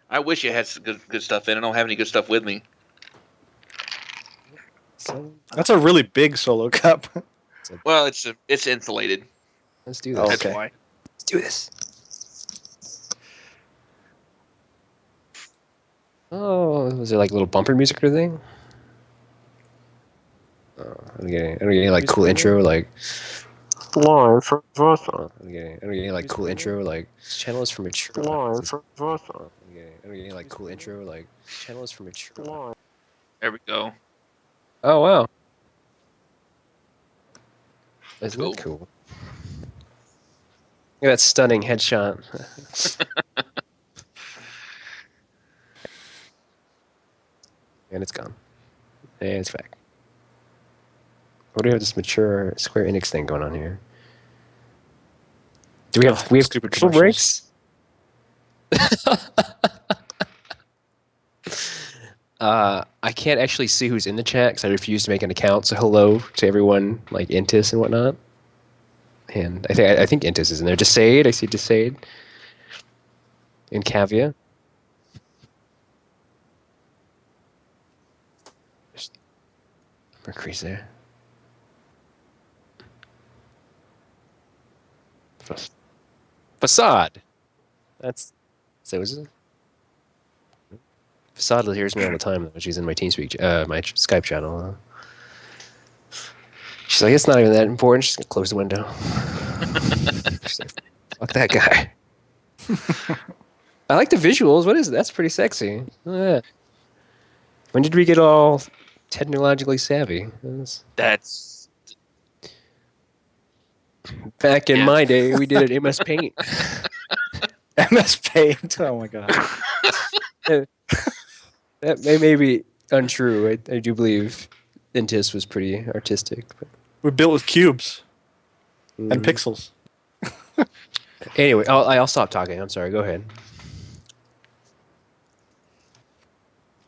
I wish you had some good stuff in. I don't have any good stuff with me. So That's a really big solo cup. Well, it's insulated. let's do this. Oh, That's okay. why. Let's do this. Oh, was there like a little bumper music or thing? I'm getting like cool intro like. Live from Warsaw. I'm getting like cool intro like. This channel is for mature. Live from Warsaw. I'm getting like cool intro like. This channel is for mature. There we go. Oh wow. Isn't Cool. that cool? Look at that stunning headshot. And it's gone. And it's back. What do we have this mature Square Enix thing going on here? Do we have Stupid commercial breaks? I can't actually see who's in the chat because I refuse to make an account. So hello to everyone like Intis and whatnot. And I think Intis is in there. Desade, I see Desade. And Cavia. Mercury's there. Facade. So is it? Facade hears me all the time though. She's in my TeamSpeak, my Skype channel. She's like, it's not even that important. She's gonna close the window. She's like, fuck that guy. I like the visuals. What is it? That's pretty sexy. Look at that. When did we get all technologically savvy? That's Back in my day, we did it MS Paint. MS Paint. Oh my god. That may be untrue. I do believe Intis was pretty artistic. But... We're built with cubes and pixels. Anyway, I'll stop talking. I'm sorry. Go ahead.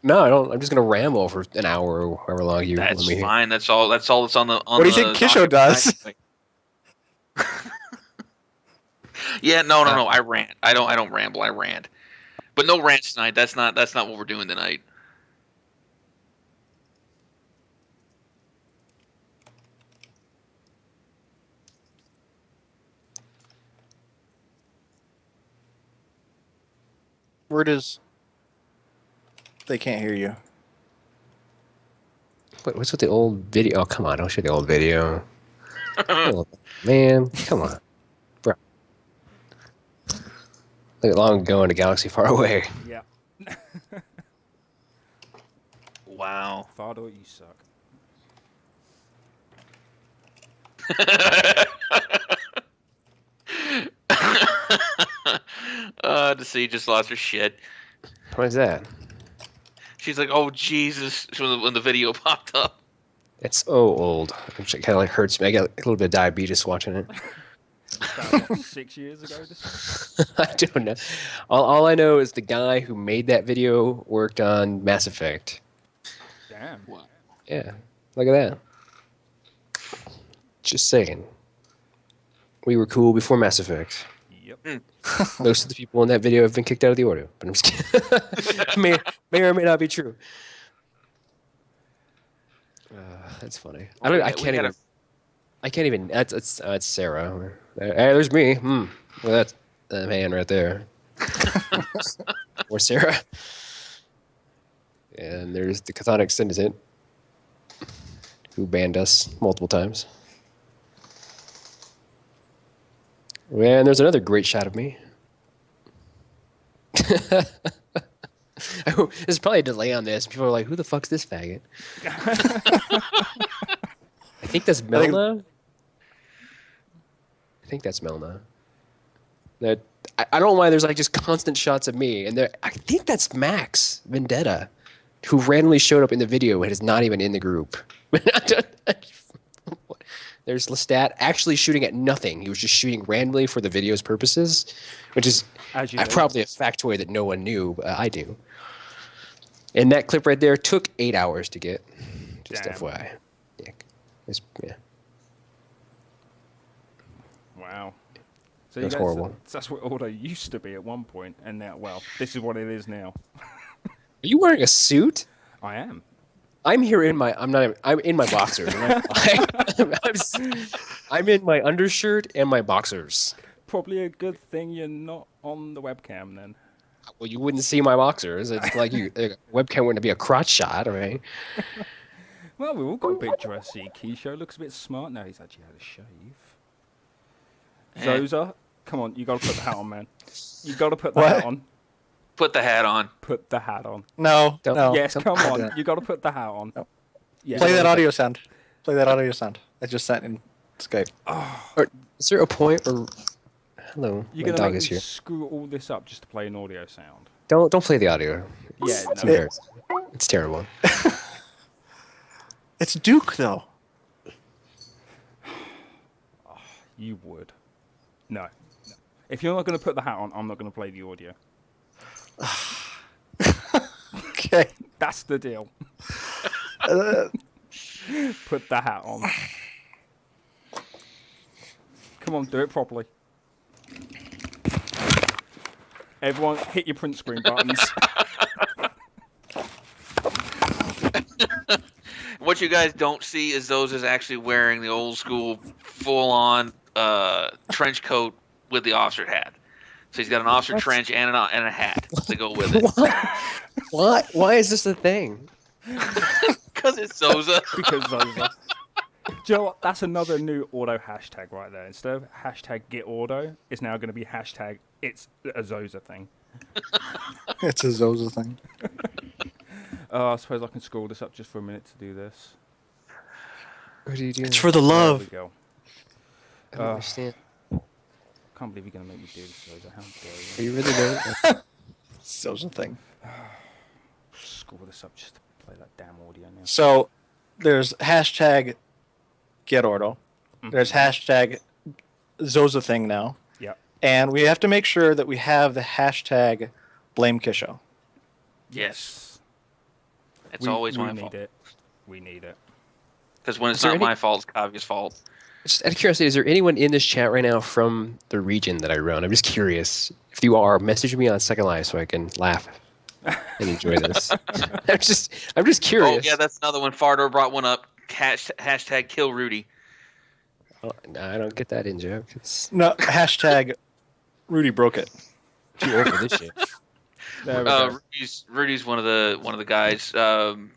No, I don't. I'm just gonna ramble for an hour or however long you. That's let me fine. That's all. That's all that's on the. On What do you think Kisho does? Yeah, no. I rant. I don't ramble. I rant. But no rants tonight. That's not what we're doing tonight. Word is, they can't hear you. What's with the old video? Oh, come on! Don't show the old video. Oh, man, come on, bro. Look at long ago in a galaxy far away. Yeah. Wow. Fardo, you suck. The sea just lost her shit. What is that? She's like, "Oh Jesus!" When the video popped up. It's old. It kind of like hurts me. I got a little bit of diabetes watching it. About, what, 6 years ago? I don't know. All I know is the guy who made that video worked on Mass Effect. Damn. Wow. Yeah, look at that. Just saying. We were cool before Mass Effect. Yep. Most of the people in that video have been kicked out of the Ordo, but I'm just kidding. may or may not be true. That's funny. I can't even. That's Sarah. Hey, there's me. Well, that's the man right there. Or Sarah. And there's the Chthonic Syndicate, who banned us multiple times. And there's another great shot of me. There's probably a delay on this. People are like, who the fuck's this faggot? I think that's Melna. I think that's Melna. That I don't know why there's like just constant shots of me. And I think that's Max Vendetta, who randomly showed up in the video and is not even in the group. There's Lestat actually shooting at nothing. He was just shooting randomly for the video's purposes, which is probably a factoid that no one knew, but I do. And that clip right there took 8 hours to get. Just Damn. FYI. Yeah. Wow. So It was horrible. That's what Ordo used to be at one point, and now, well, this is what it is now. Are you wearing a suit? I am. I'm here in my. I'm in my boxers. I'm in my undershirt and my boxers. Probably a good thing you're not on the webcam then. Well, you wouldn't see my boxers. It's like webcam wouldn't be a crotch shot, right? Well, we've all got a bit dressy. Keisho looks a bit smart now. He's actually had a shave. Zoza, come on, you got to put the hat on, man. You got to put the hat on. Put the hat on. Put the hat on. No, Don't- no. Yes, come don't do on. that. You got to put the hat on. No. Yes. Play that audio sound. Play that audio sound. I just sent in Skype. Or, is there a point where? Hello, You're my gonna dog make is me here. screw all this up just to play an audio sound. Don't play the audio. Yeah, It's no. embarrassing. It's terrible. It's Duke, though. You would. No. If you're not going to put the hat on, I'm not going to play the audio. Okay. That's the deal. Put the hat on. Come on, do it properly. Everyone, hit your print screen buttons. What you guys don't see is those is actually wearing the old school full-on trench coat with the officer hat. So he's got an officer trench and a hat to go with it. Why is this a thing? Because it's Zoza. Because those are... Do you know what? That's another new Ordo hashtag right there. Instead of hashtag get Ordo, it's now going to be hashtag it's a Zoza thing. It's a Zoza thing. I suppose I can scroll this up just for a minute to do this. What are you doing? It's for the There we love. go. I don't understand. Can't believe you're going to make me do this, Zoza. How dare Are you? you really doing it? Zoza thing. Scroll this up just to play that damn audio now. So there's hashtag get Ordo. There's hashtag Zoza thing now. Yep. And we have to make sure that we have the hashtag blame Kisho. Yes. It's We always my need fault. it. We need it. Because when it's Is there not any- my fault, it's Kavia's fault. Just out of curiosity, is there anyone in this chat right now from the region that I run? I'm just curious. If you are, message me on Second Life so I can laugh and enjoy this. I'm just curious. Oh, yeah, that's another one. Fardor brought one up. Hashtag kill Rudy. Oh, no, I don't get that in joke. It's No, hashtag Rudy broke it. too old for this shit. There we go. Rudy's one of the guys. I'm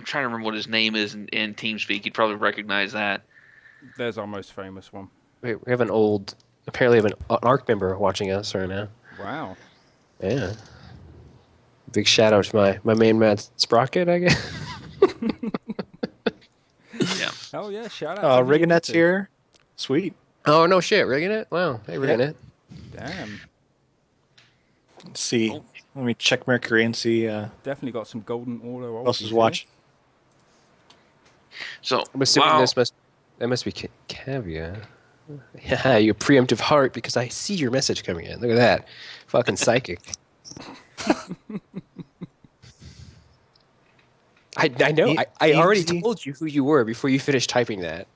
trying to remember what his name is in TeamSpeak. You'd probably recognize that. There's our most famous one. Wait, we have apparently have an ARC member watching us right now. Wow. Yeah. Big shout out to my main man Sprocket, I guess. Yeah. Oh, yeah, shout out to the Rigonet's YouTube. here. Sweet. Oh no shit, rigging it? Wow. Hey, rigging it. Damn. Let's see. Let me check Mercury and see Definitely got some golden Ordo. who else oldies is here. watching. So I'm assuming wow. that must be Cavia. Yeah, you preemptive heart because I see your message coming in. Look at that. Fucking psychic. I know. I already Easy. told you who you were before you finished typing that.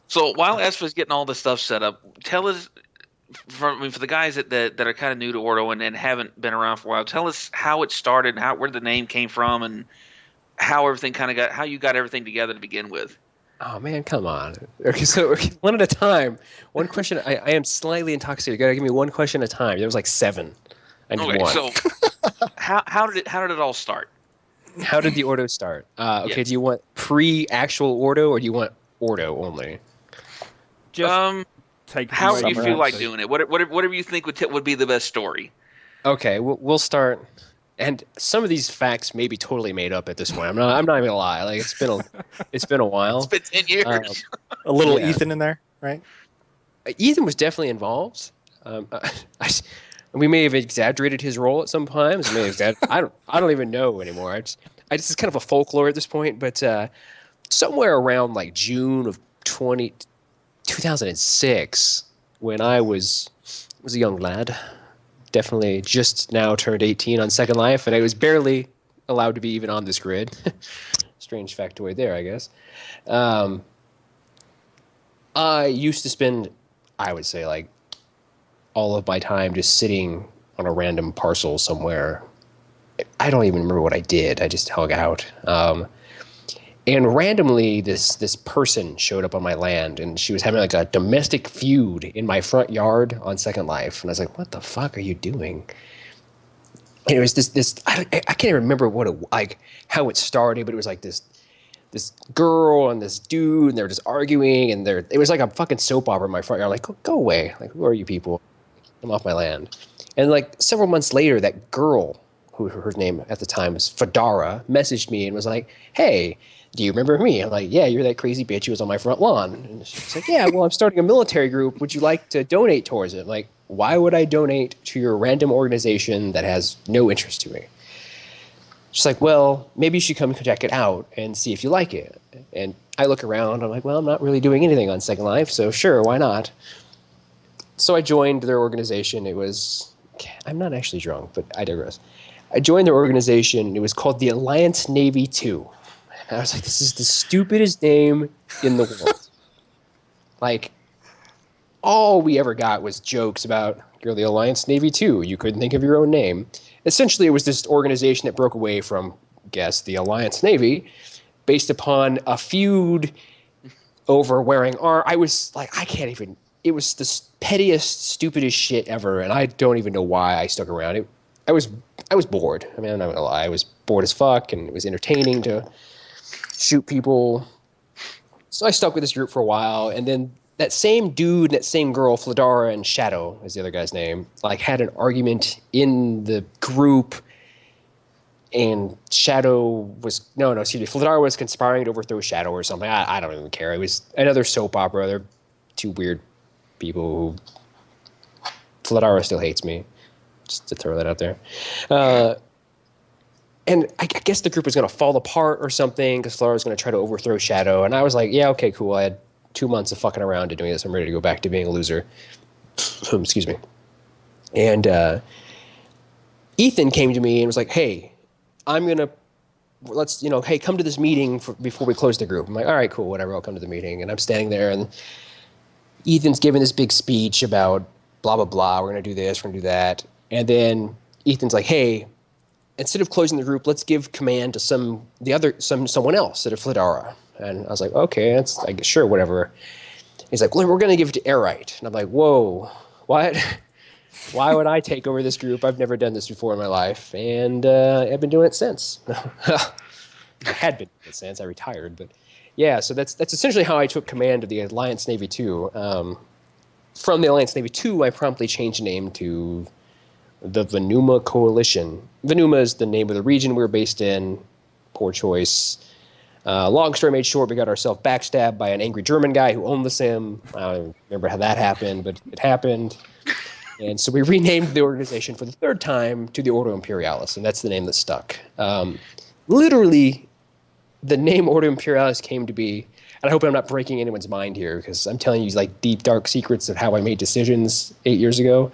So while Esfa's getting all this stuff set up, tell us, for the guys that are kind of new to Ordo and haven't been around for a while, tell us how it started, where the name came from, and how everything how you got everything together to begin with. Oh man, come on. Okay, so one at a time. One question. I am slightly intoxicated. You gotta give me one question at a time. There was like 7. I need Okay, one. so how did it all start? How did the Ordo start? Okay, Yeah. do you want pre-actual Ordo or do you want Ordo only? Just take it How from you where feel you like want. doing it? Whatever you think would be the best story. Okay, we'll start. And some of these facts may be totally made up at this point. I'm not even gonna lie. Like it's been a while. It's been 10 years. A little Yeah. Ethan in there, right? Ethan was definitely involved. We may have exaggerated his role at some times. I don't even know anymore. It's kind of a folklore at this point. But somewhere around like June of 2006, when I was a young lad, definitely just now turned 18 on Second Life, and I was barely allowed to be even on this grid. Strange factoid there, I guess. I used to spend, I would say, like, all of my time just sitting on a random parcel somewhere. I don't even remember what I did. I just hung out. And randomly, this person showed up on my land, and she was having like a domestic feud in my front yard on Second Life. And I was like, "What the fuck are you doing?" And it was this I can't even remember what it like how it started, but it was like this girl and this dude, and they were just arguing, and it was like a fucking soap opera in my front yard. Like, go away! Like, who are you people? I'm off my land. And like several months later, that girl, who her name at the time was Fedara, messaged me and was like, "Hey, do you remember me?" I'm like, "Yeah, you're that crazy bitch who was on my front lawn." And she's like, "Yeah, well, I'm starting a military group. Would you like to donate towards it?" I'm like, why would I donate to your random organization that has no interest to me? She's like, "Well, maybe you should come check it out and see if you like it." And I look around. I'm like, well, I'm not really doing anything on Second Life, so sure, why not? So I joined their organization. It was, I'm not actually drunk, but I digress. I joined their organization. It was called the Alliance Navy 2. And I was like, this is the stupidest name in the world. Like, all we ever got was jokes about, you're the Alliance Navy 2. You couldn't think of your own name. Essentially, it was this organization that broke away from, guess, the Alliance Navy, based upon a feud over wearing armor. I was like, I can't even. It was the pettiest, stupidest shit ever, and I don't even know why I stuck around. I was bored. I mean, I'm not gonna lie. I was bored as fuck, and it was entertaining to shoot people. So I stuck with this group for a while, and then that same dude, that same girl, Fladara and Shadow is the other guy's name, like had an argument in the group, and Fladara was conspiring to overthrow Shadow or something. I don't even care. It was another soap opera. They're two weird people who Fladara still hates me, just to throw that out there. And I guess the group was going to fall apart or something because Fladara was going to try to overthrow Shadow. And I was like, yeah, okay, cool. I had 2 months of fucking around to doing this. I'm ready to go back to being a loser. Excuse me. And Ethan came to me and was like, hey, hey, come to this meeting before we close the group. I'm like, all right, cool, whatever, I'll come to the meeting. And I'm standing there, and Ethan's giving this big speech about blah, blah, blah. We're going to do this, we're going to do that. And then Ethan's like, hey, instead of closing the group, let's give command to someone else at a Fladara. And I was like, okay, I guess, sure, whatever. He's like, well, we're going to give it to Airite. And I'm like, whoa, what? Why would I take over this group? I've never done this before in my life. And I've been doing it since. I had been doing it since. I retired. But yeah, so that's essentially how I took command of the Alliance Navy 2. From the Alliance Navy 2, I promptly changed the name to the Venuma Coalition. Venuma is the name of the region we were based in. Poor choice. Long story made short, we got ourselves backstabbed by an angry German guy who owned the sim. I don't even remember how that happened, but it happened. And so we renamed the organization for the third time to the Ordo Imperialis, and that's the name that stuck. Literally, the name Ordo Imperialis came to be, and I hope I'm not breaking anyone's mind here, because I'm telling you like deep, dark secrets of how I made decisions 8 years ago,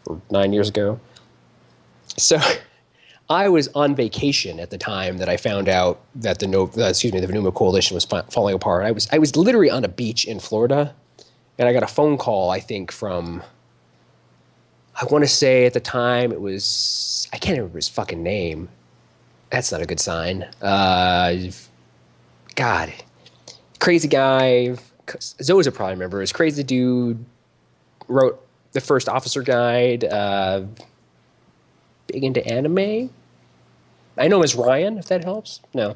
or 9 years ago. So I was on vacation at the time that I found out that the Venuma Coalition was falling apart. I was literally on a beach in Florida, and I got a phone call, I think, from, I want to say at the time it was, I can't remember his fucking name. That's not a good sign. God. Crazy guy. Zoza probably remember. This crazy dude wrote the first officer guide. Big into anime. I know him as Ryan, if that helps. No.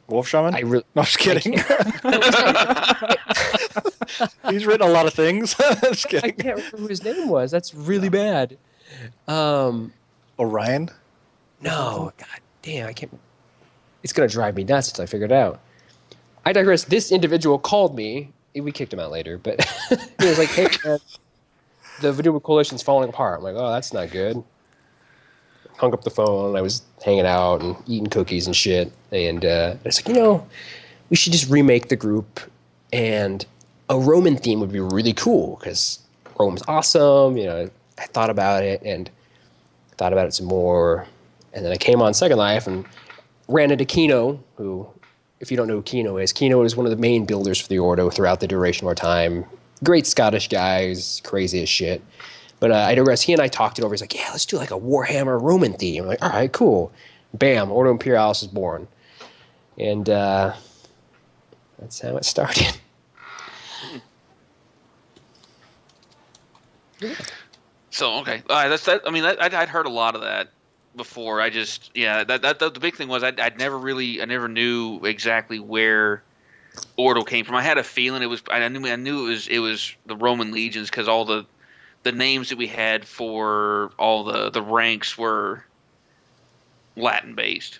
Wolf Shaman? No, I'm just kidding. He's written a lot of things. Just kidding. I can't remember who his name was. That's really bad. Orion? No. God damn, I can't. It's going to drive me nuts until I figure it out. I digress. This individual called me. We kicked him out later, but he was like, hey, man, the Venuma Coalition's falling apart. I'm like, oh, that's not good. Hung up the phone. I was hanging out and eating cookies and shit. And I was like, we should just remake the group, and a Roman theme would be really cool because Rome's awesome. I thought about it some more. And then I came on Second Life, and ran into Kino, who, if you don't know who Kino is one of the main builders for the Ordo throughout the duration of our time. Great Scottish guy, he's crazy as shit. But I digress. He and I talked it over. He's like, yeah, let's do like a Warhammer Roman theme. I'm like, all right, cool. Bam, Ordo Imperialis is born. And that's how it started. So okay, all right, that's that. I mean, I'd heard a lot of that before. I just the big thing was I never knew exactly where Ordo came from. I had a feeling it was I knew it was the Roman legions because all the names that we had for all the ranks were Latin based.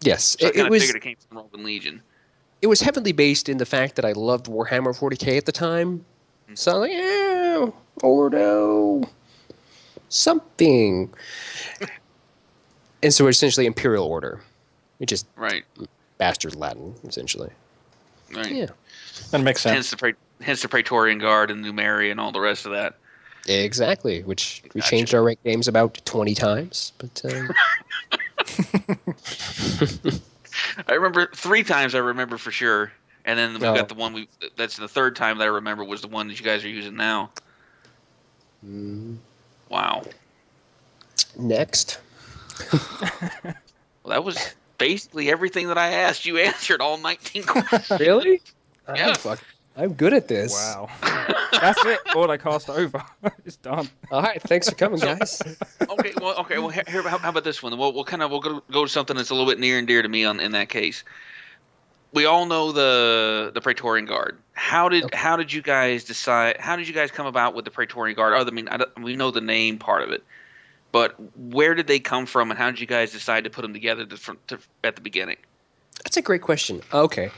Yes, So I kind of figured it came from Roman legion. It was heavily based in the fact that I loved Warhammer 40K at the time. So I was like, yeah, Ordo, something. And so essentially Imperial Order. It just bastard Latin, essentially. Right. Yeah. That makes sense. Hence the Praetorian Guard and Numeri and all the rest of that. Exactly, which we changed our rank names about 20 times. But I remember 3 times I remember for sure. And then we've got the one that's the third time that I remember was the one that you guys are using now. Wow. Next. Well, that was basically everything that I asked. You answered all 19 questions. Really? Yeah. I'm good at this. Wow. That's it. Ordocast over. It's done. All right, thanks for coming, guys. Okay. Well, here. How about this one? We'll go to something that's a little bit near and dear to me in that case. We all know the Praetorian Guard. How did you guys decide? How did you guys come about with the Praetorian Guard? We know the name part of it, but where did they come from, and how did you guys decide to put them together at the beginning? That's a great question. Okay,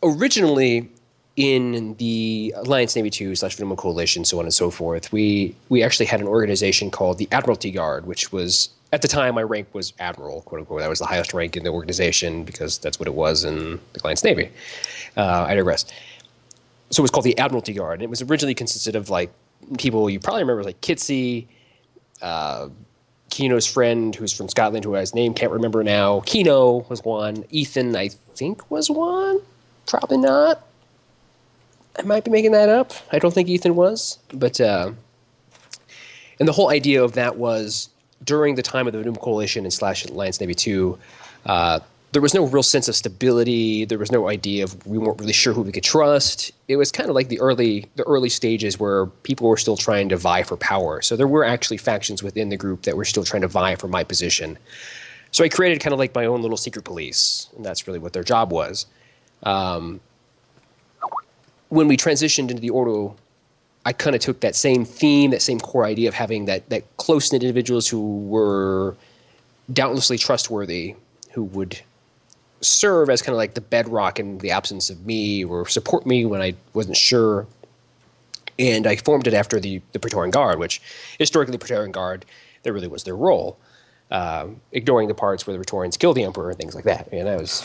originally in the Alliance Navy 2 / Freedom Coalition, so on and so forth, we actually had an organization called the Admiralty Guard, which was, at the time, my rank was Admiral, quote unquote. That was the highest rank in the organization because that's what it was in the Alliance Navy. I digress. So it was called the Admiralty Guard. And it was originally consisted of like people you probably remember, like Kitsy, Kino's friend who's from Scotland, who his name can't remember now. Kino was one. Ethan, I think, was one. Probably not. I might be making that up. I don't think Ethan was. But and the whole idea of that was during the time of the Doom Coalition and / Alliance Navy 2, there was no real sense of stability. There was no idea of, we weren't really sure who we could trust. It was kind of like the early stages where people were still trying to vie for power. So there were actually factions within the group that were still trying to vie for my position. So I created kind of like my own little secret police, and that's really what their job was. When we transitioned into the Ordo, I kind of took that same theme, that same core idea of having that close-knit individuals who were doubtlessly trustworthy, who would serve as kind of like the bedrock in the absence of me or support me when I wasn't sure. And I formed it after the Praetorian Guard, which historically the Praetorian Guard, that really was their role, ignoring the parts where the Praetorians killed the Emperor and things like that. And that was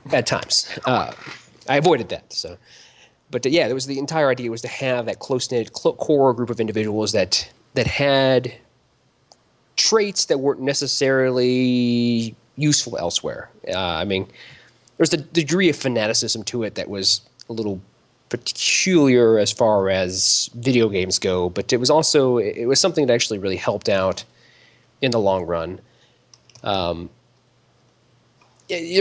bad times. I avoided that. So. But yeah, there was the entire idea was to have that close-knit core group of individuals that had traits that weren't necessarily useful elsewhere. I mean, there's the degree of fanaticism to it that was a little peculiar as far as video games go, but it was something that actually really helped out in the long run. There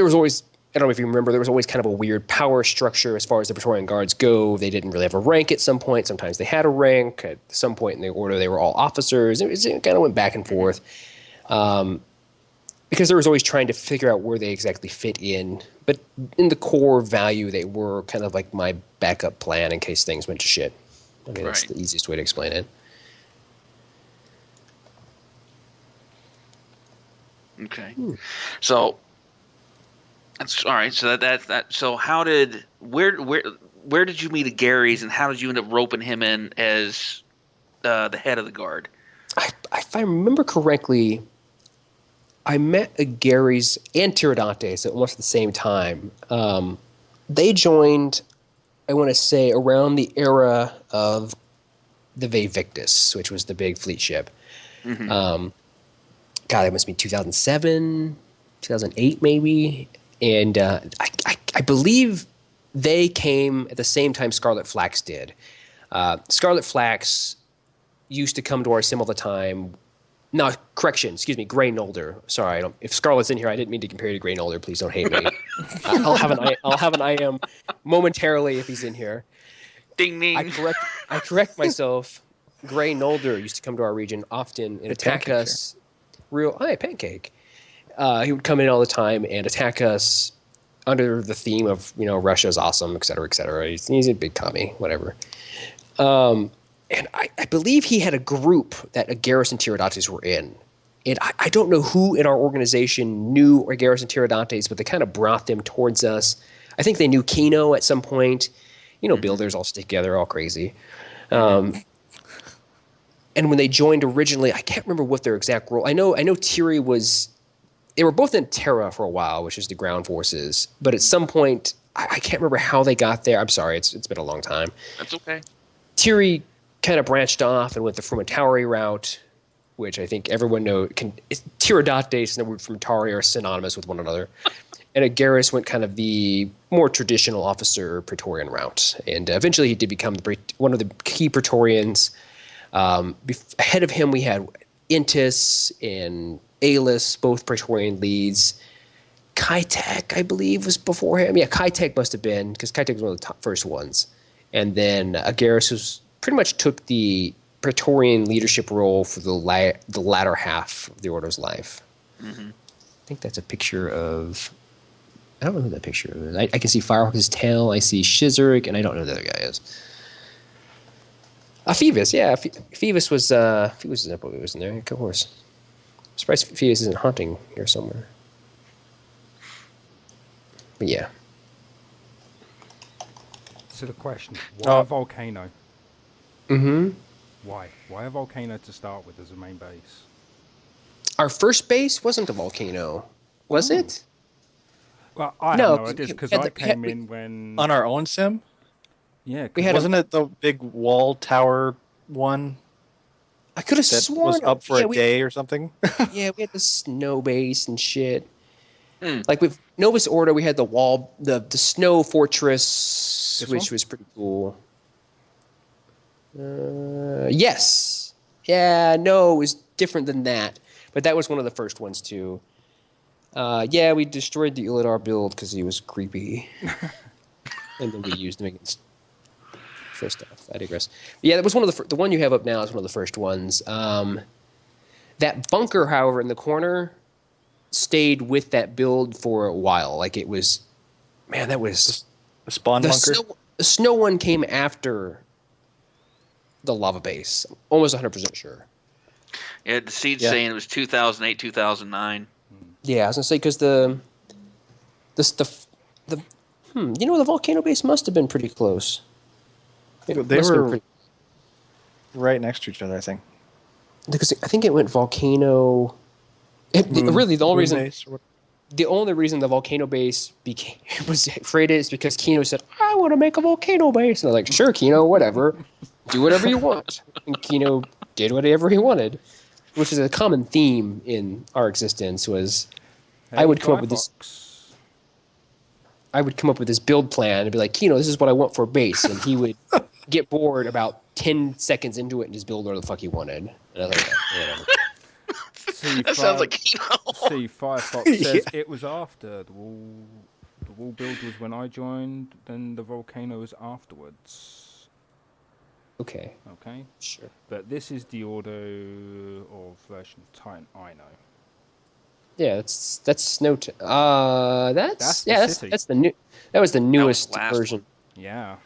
was always, I don't know if you remember, there was always kind of a weird power structure as far as the Praetorian Guards go. They didn't really have a rank at some point. Sometimes they had a rank. At some point in the Order, they were all officers. It kind of went back and forth because there was always trying to figure out where they exactly fit in. But in the core value, they were kind of like my backup plan in case things went to shit. I mean, that's the easiest way to explain it. Okay. So that's all right. So that. So where did you meet Gary's, and how did you end up roping him in as the head of the guard? If I remember correctly, I met Gary's and Tiridantes at almost the same time. They joined, I want to say, around the era of the Ve Victus, which was the big fleet ship. Mm-hmm. God, it must be 2007, 2008 maybe, and I believe they came at the same time Scarlet Flax did. Scarlet Flax used to come to our sim all the time. No, correction, excuse me, Grey Nolder. Sorry, if Scarlet's in here, I didn't mean to compare you to Grey Nolder. Please don't hate me. I'll have an IM momentarily if he's in here. Ding ding. I correct myself. Grey Nolder used to come to our region often and attack us. Hey, Pancake. He would come in all the time and attack us under the theme of, Russia's awesome, et cetera, et cetera. He's a big commie, whatever. And I believe he had a group that Agaris and Tiridates were in. And I don't know who in our organization knew Agaris and Tiridates, but they kind of brought them towards us. I think they knew Kino at some point. Builders all stick together, all crazy. And when they joined originally, I can't remember what their exact role. I know Tiri was. They were both in Terra for a while, which is the ground forces. But at some point, I can't remember how they got there. I'm sorry, it's been a long time. That's okay. Tiri kind of branched off and went the Frumentauri route, which I think everyone knows. Tiridates and the word Frumentauri are synonymous with one another. And Agaris went kind of the more traditional officer Praetorian route. And eventually he did become one of the key Praetorians. Ahead of him we had Intis and Aelus, both Praetorian leads. Kaitek, I believe, was before him. Yeah, Kaitek must have been, because Kaitek was one of the first ones. And then Agaris pretty much took the Praetorian leadership role for the latter half of the Ordo's life. Mm-hmm. I think that's a picture of... I don't know who that picture is. I can see Firehawk's tail, I see Shizurg, and I don't know who the other guy is. Phoebus, yeah. Phoebus was in there, of course. I'm surprised Phoebus isn't hunting here somewhere. But yeah. So the question, why a volcano? Mm-hmm. Why? Why a volcano to start with as a main base? Our first base wasn't a volcano, was it? Well, I have no idea, because I came in when... On our own sim? Yeah. Wasn't it the big wall tower one? I could have that sworn... was up for a day or something? Yeah, we had the snow base and shit. Like with Novus Ordo, we had the wall, the snow fortress, which was pretty cool. Yes. Yeah, no, it was different than that. But that was one of the first ones, too. Yeah, we destroyed the Uladar build because he was creepy. And then we used him against first stuff. I digress. Yeah, that was one of the one you have up now is one of the first ones. That bunker, however, in the corner stayed with that build for a while. Like it was, man, that was a spawn bunker. The snow one came after the lava base. I'm almost 100% sure. Yeah, the seed's saying it was 2008, 2009. Yeah, I was gonna say because the volcano base must have been pretty close. They were right next to each other, I think. Because I think it went volcano. Really, the only reason the volcano base was created is because Kino said, "I want to make a volcano base," and I was like, "Sure, Kino, whatever, do whatever you want." And Kino did whatever he wanted, which is a common theme in our existence. I would come up with this build plan and be like, Kino, this is what I want for a base, and he would get bored about 10 seconds into it and just build whatever the fuck he wanted. And I was like, whatever. That sounds like Kino. See, Firefox says it was after the wall build was when I joined, then the volcano was afterwards. Okay. Sure. But this is the Ordo of version of Titan I know. Yeah, that's no. That's the new. That was the newest version. Yeah.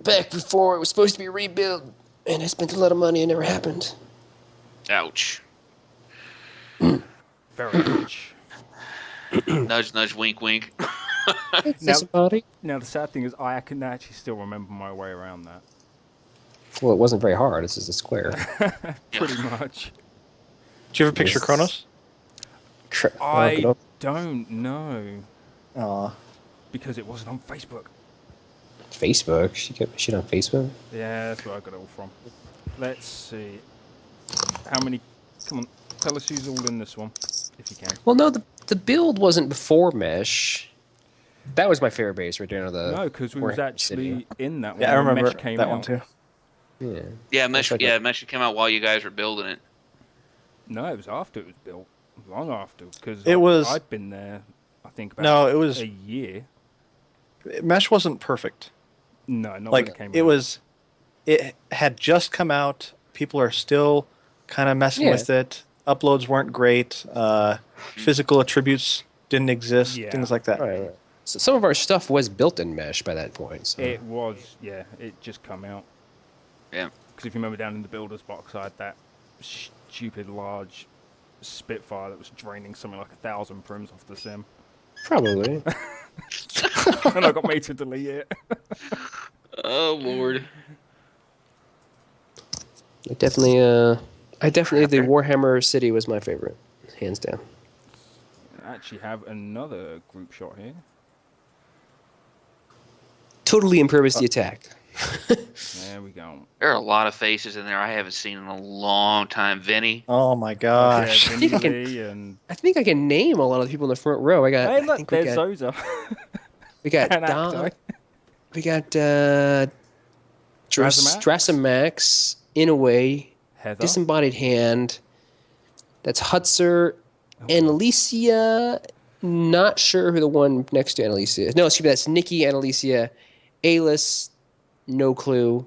Back before it was supposed to be rebuilt, and I spent a lot of money and it never happened. Ouch. Very much. Nudge, nudge, wink, wink. Now the sad thing is, I can actually still remember my way around that. Well, it wasn't very hard. This is a square. Pretty much. Do you have a picture, Kronos? I don't know. Aw. Because it wasn't on Facebook. Facebook? She kept shit on Facebook? Yeah, that's where I got it all from. Let's see. How many... Come on, tell us who's all in this one. if you can. Well, no, the build wasn't before Mesh. That was my favorite base right there on the. No, because we was Warhammer actually City. in that one. Yeah, I when remember Mesh came that out. one too. Yeah. Yeah, Mesh. like Yeah, Mesh should come out while you guys were building it. No, it was after it was built. Long after, because I'd been there. I think about No, it was a year. Mesh wasn't perfect. No, not when Like it came it out. was, it had just come out. People are still kind of messing Yeah. with it. Uploads weren't great. Physical attributes didn't exist. Yeah. Things like that. Right. So some of our stuff was built in Mesh by that point. So. It was, yeah. It just come out. Yeah. Because if you remember down in the builder's box, I had that stupid large Spitfire that was draining something like 1,000 prims off the sim. Probably. And I got made to delete it. Oh Lord. I definitely, the Warhammer City was my favorite, hands down. I actually have another group shot here. Totally impervious the attack. There we go. There are a lot of faces in there I haven't seen in a long time. Vinny. Oh my gosh! Yeah, think I can- Vinny Lee and... I think I can name a lot of the people in the front row. Hey, I look, think we there's got, Zoza. we got an Don, actor. we got Drasamax? Drasamax, in a way, Heather. disembodied hand. That's Hutzer, and Alicia. Not sure who the one next to Annalisa is. No, excuse me, that's Nikki, Annalisa, Alis. No clue.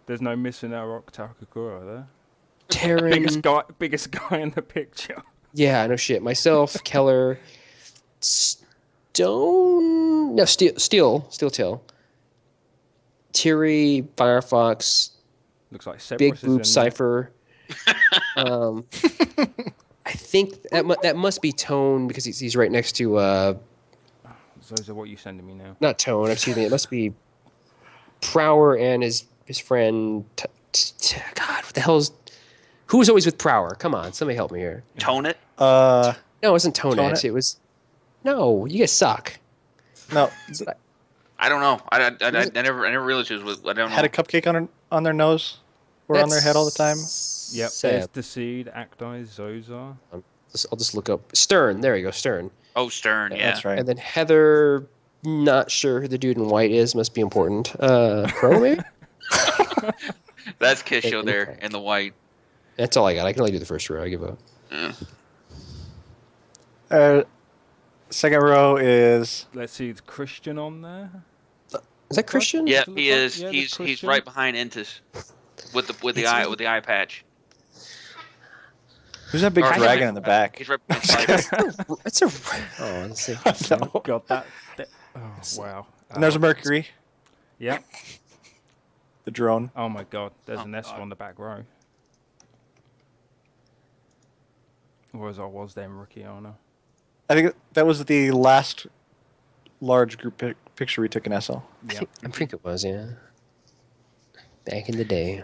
There's no missing Arok Takakura there. Terran. Biggest guy in the picture. Yeah, no shit. Myself, Keller, Stone. No, Steel Tail. Tiri, Firefox, Looks like Cerberus Big is Boop, in Cypher. I think that must be Tone because he's right next to Zoza, what are you sending me now? not Tone. Excuse me. It must be Prower and his friend. God, what the hell's who was always with Prower? Come on, somebody help me here. Tone it. No, it wasn't Tone. Tonet? It was no. You guys suck. No, I don't know. I never realized it was with. I don't know. had a cupcake on their nose or on their head all the time. Yep, Sam. there's the seed, Acti, Zoza. I'll just look up Stern. There you go, Stern. Oh, Stern. Yeah. That's right. And then Heather. Not sure who the dude in white is. Must be important. Pro maybe. That's Kisho there in the white. That's all I got. I can only do the first row. I give up. Yeah. Second row is Let's see, is Christian on there? Is that Christian? Yeah, Does it he look like- is. yeah, there's He's Christian. right behind Entis, with the eye patch. who's that big Or- dragon in the back? He's right behind Cypher. It's a. Oh, let's see. No. God, that oh, wow. And there's a Mercury, Yep. the drone. Oh my God, there's Oh, an S God. on the back row. Or as I was then, Rookie Honor. I think that was the last large group picture we took in SL. Yep. I think it was, yeah. Back in the day.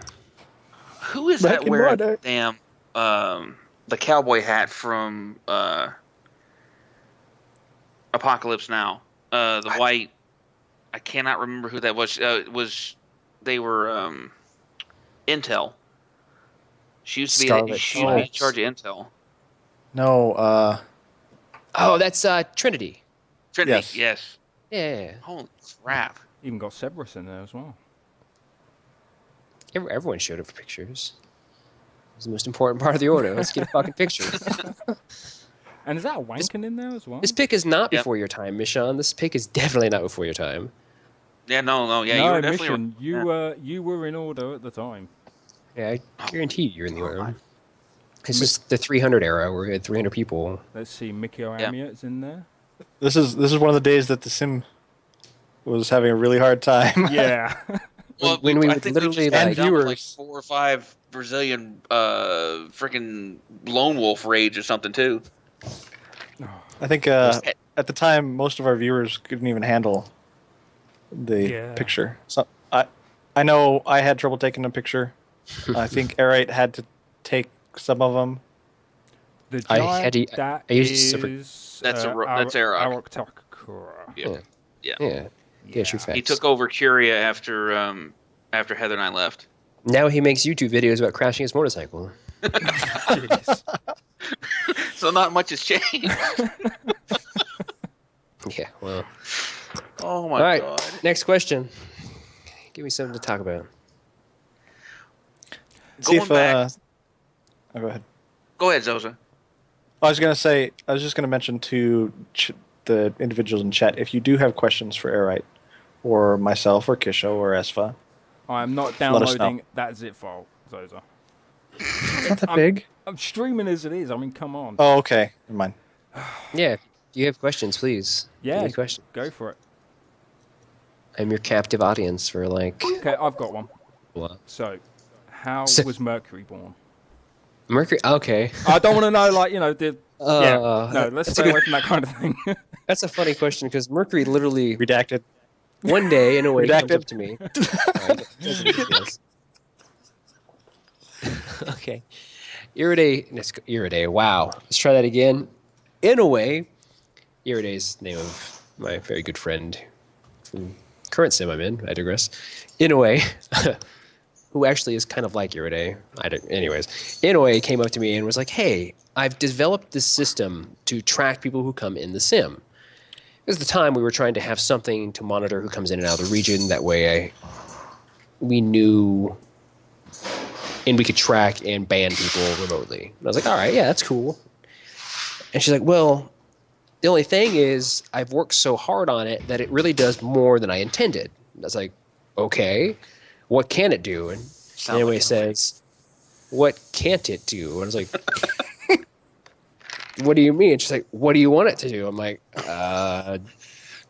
Who is Back that in wearing my day. damn the cowboy hat from Apocalypse Now? The white. I cannot remember who that was. They were Intel. She used to be Scarlet in charge of Intel. No, Oh, that's Trinity. Trinity. Yes. Yes. Yeah. Holy crap. Even got Cerberus in there as well. Everyone showed up for pictures. It was the most important part of the order. Let's get a fucking picture. And is that a Wankin in there as well? This pick is not Yep. before your time, Michon. This pick is definitely not before your time. Yeah. No. Yeah. no, You were definitely. Mission, you were in order at the time. Yeah, I guarantee you're in the order. This is the 300 era where we had 300 people. Let's see, Mikio Yeah. Amiot's in there. this is one of the days that the sim was having a really hard time. Yeah. Well, When we I would think literally, we just got like- done with, like viewers. 4 or 5 Brazilian freaking lone wolf raids or something too. I think at the time most of our viewers couldn't even handle the Yeah. picture. So I know I had trouble taking a picture. I think Aerite had to take some of them. The I giant, had to- that I used separate- is... That's Arok. Arok Takakura. Yeah. Yeah. Yeah, true facts. He took over Curia after Heather and I left. Now he makes YouTube videos about crashing his motorcycle. Jeez. So not much has changed. Yeah, well. Oh my All right, god. next question. Give me something to talk about. See Going if, back. oh, go ahead. Go ahead, Zoza. I was just going to mention to the individuals in chat, if you do have questions for Airite, or myself, or Kisho, or Esfa, I'm not let us know. downloading that zip file, Zoza. It's not that big. I'm streaming as it is. I mean, come on. Oh, okay. Never mind. Yeah, if you have questions, please. Give Yeah, me questions. go for it. I'm your captive audience for like. Okay, I've got one. What? So, how So- was Mercury born? Mercury. Okay. I don't want to know, like, yeah, no, let's that's stay a good- away from that kind of thing. That's a funny question because Mercury literally Redacted. one day in a way comes Redacted. up to me. Alright, okay. Iridae. Wow. Let's try that again. In a way, Iridae is the name of my very good friend from current sim I'm in. I digress. In a way, who actually is kind of like Iridae. Anyways, Inoue came up to me and was like, hey, I've developed this system to track people who come in the sim. It was the time we were trying to have something to monitor who comes in and out of the region. That way we knew and we could track and ban people remotely. And I was like, all right, yeah, that's cool. And she's like, well, the only thing is I've worked so hard on it that it really does more than I intended. And I was like, okay, what can it do? And anyway, says, what can't it do? And I was like, what do you mean? She's like, what do you want it to do? I'm like,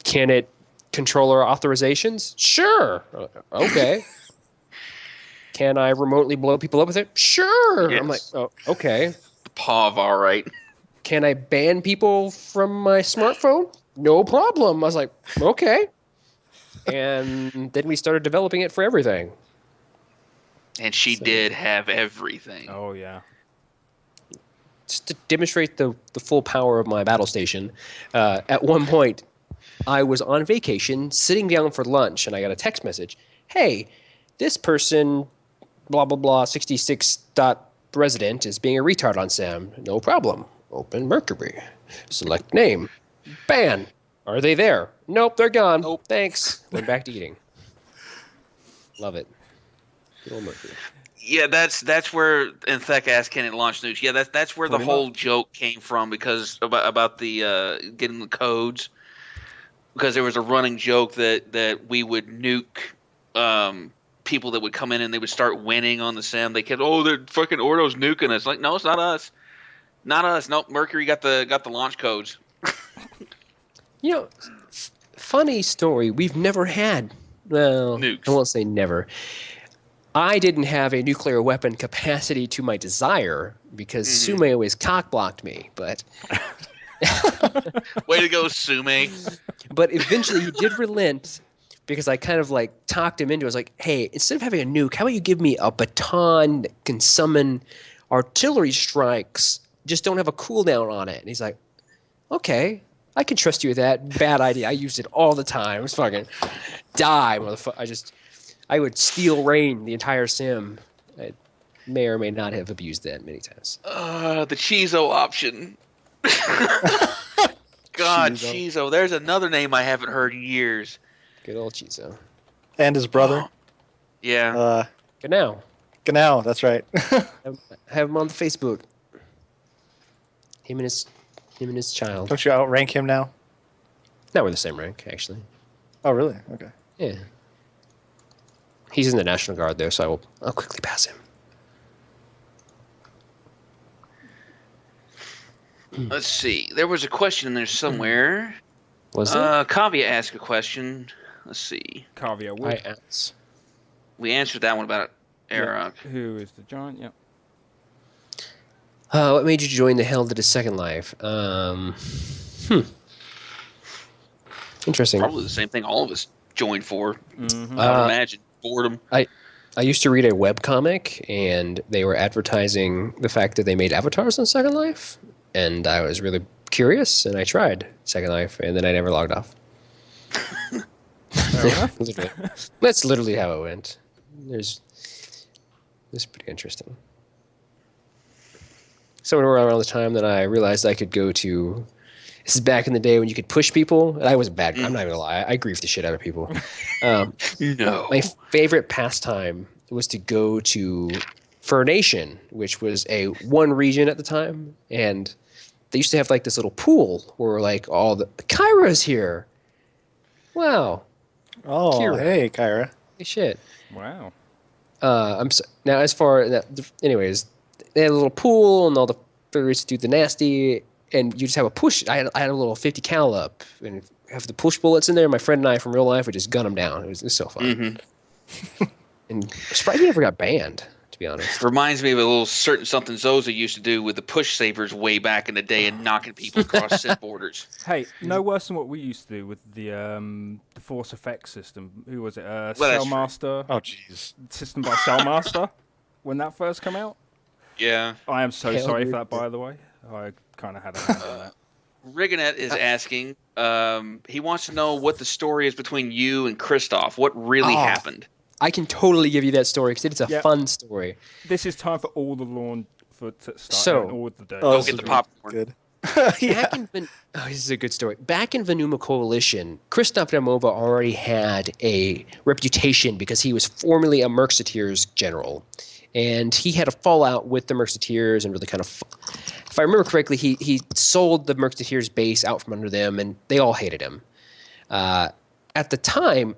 can it control our authorizations? Sure. Okay. Can I remotely blow people up with it? Sure. Yes. I'm like, oh, okay. The paw of all right. Can I ban people from my smartphone? No problem. I was like, okay. And then we started developing it for everything. And she did have everything. Oh, yeah. Just to demonstrate the full power of my battle station, at one point, I was on vacation, sitting down for lunch, and I got a text message. Hey, this person, blah, blah, blah, 66 resident is being a retard on Sam. No problem. Open Mercury. Select name. Ban. Are they there? Nope, they're gone. Nope. Thanks. Went back to eating. Love it. Good old Mercury. Yeah, that's where, and Thek asked, can it launch nukes? Yeah, that's where the Pretty whole much. joke came from, because about the getting the codes, because there was a running joke that we would nuke people that would come in and they would start winning on the sim. They kept, oh, they're fucking Ordo's nuking us. Like, no, it's not us. Not us. Nope, Mercury got the launch codes. You know, funny story. We've never had, well, Nukes. I won't say never. I didn't have a nuclear weapon capacity to my desire because Sume always cock-blocked me. But Way to go, Sume. but eventually he did relent because I kind of like talked him into it. I was like, hey, instead of having a nuke, how about you give me a baton that can summon artillery strikes, just don't have a cooldown on it. And he's like, okay, I can trust you with that. Bad idea. I used it all the time. It was fucking die, motherfucker. I would steal rain the entire sim. I may or may not have abused that many times. The Chizo option. God, Chizo. There's another name I haven't heard in years. Good old Chizo. And his brother. Yeah. Good now. Genau, that's right. Have him on the Facebook. Him and his child. Don't you outrank him now? Now we're the same rank, actually. Oh, really? Okay. Yeah. He's in the National Guard, though, so I'll quickly pass him. Let's see. There was a question in there somewhere. Was there? Kavya asked a question. Let's see. Kavya I Wood, asked. We answered that one about Arok. who is the giant, yep. What made you join the Hell to the Second Life? Interesting. Probably the same thing all of us joined for. Mm-hmm. I would imagine. Boredom. I used to read a webcomic, and they were advertising the fact that they made avatars on Second Life, and I was really curious, and I tried Second Life, and then I never logged off. Fair enough. Literally. That's literally how it went. It's pretty interesting. somewhere around the time that I realized I could go to. This is back in the day when you could push people. And I was bad. I'm not gonna lie. I griefed the shit out of people. No. My favorite pastime was to go to Furnation, which was a one region at the time, and they used to have like this little pool where like all the Kyra's here. Wow. Oh, Kira. hey, Kyra. Hey, shit. Wow. Now as far that, anyways, they had a little pool and all the furries do the nasty, and you just have a push. I had a little 50 cal up and have the push bullets in there. My friend and I from real life would just gun them down. It was so fun. And I'm surprised we never got banned, to be honest. Reminds me of a little certain something Zoza used to do with the push sabers way back in the day and knocking people across Sith borders. Hey, no worse than what we used to do with the Force Effects system. Who was it? that's true. Cellmaster. Oh, jeez. System by Cellmaster when that first came out. Yeah. I am so Hell sorry for yeah. that, by the way. I kind of had a hand on that. Rigonet is asking, he wants to know what the story is between you and Kristoff. What really happened? I can totally give you that story because it's a Yeah. fun story. This is time for all the lawn to start. So- and all the day. Go this get is the popcorn. Good. Back in this is a good story. Back in Venuma Coalition, Christoph Damova already had a reputation because he was formerly a Merceteers general. And he had a fallout with the Merceteers and really kind of, if I remember correctly, he sold the Merceteers base out from under them, and they all hated him. At the time,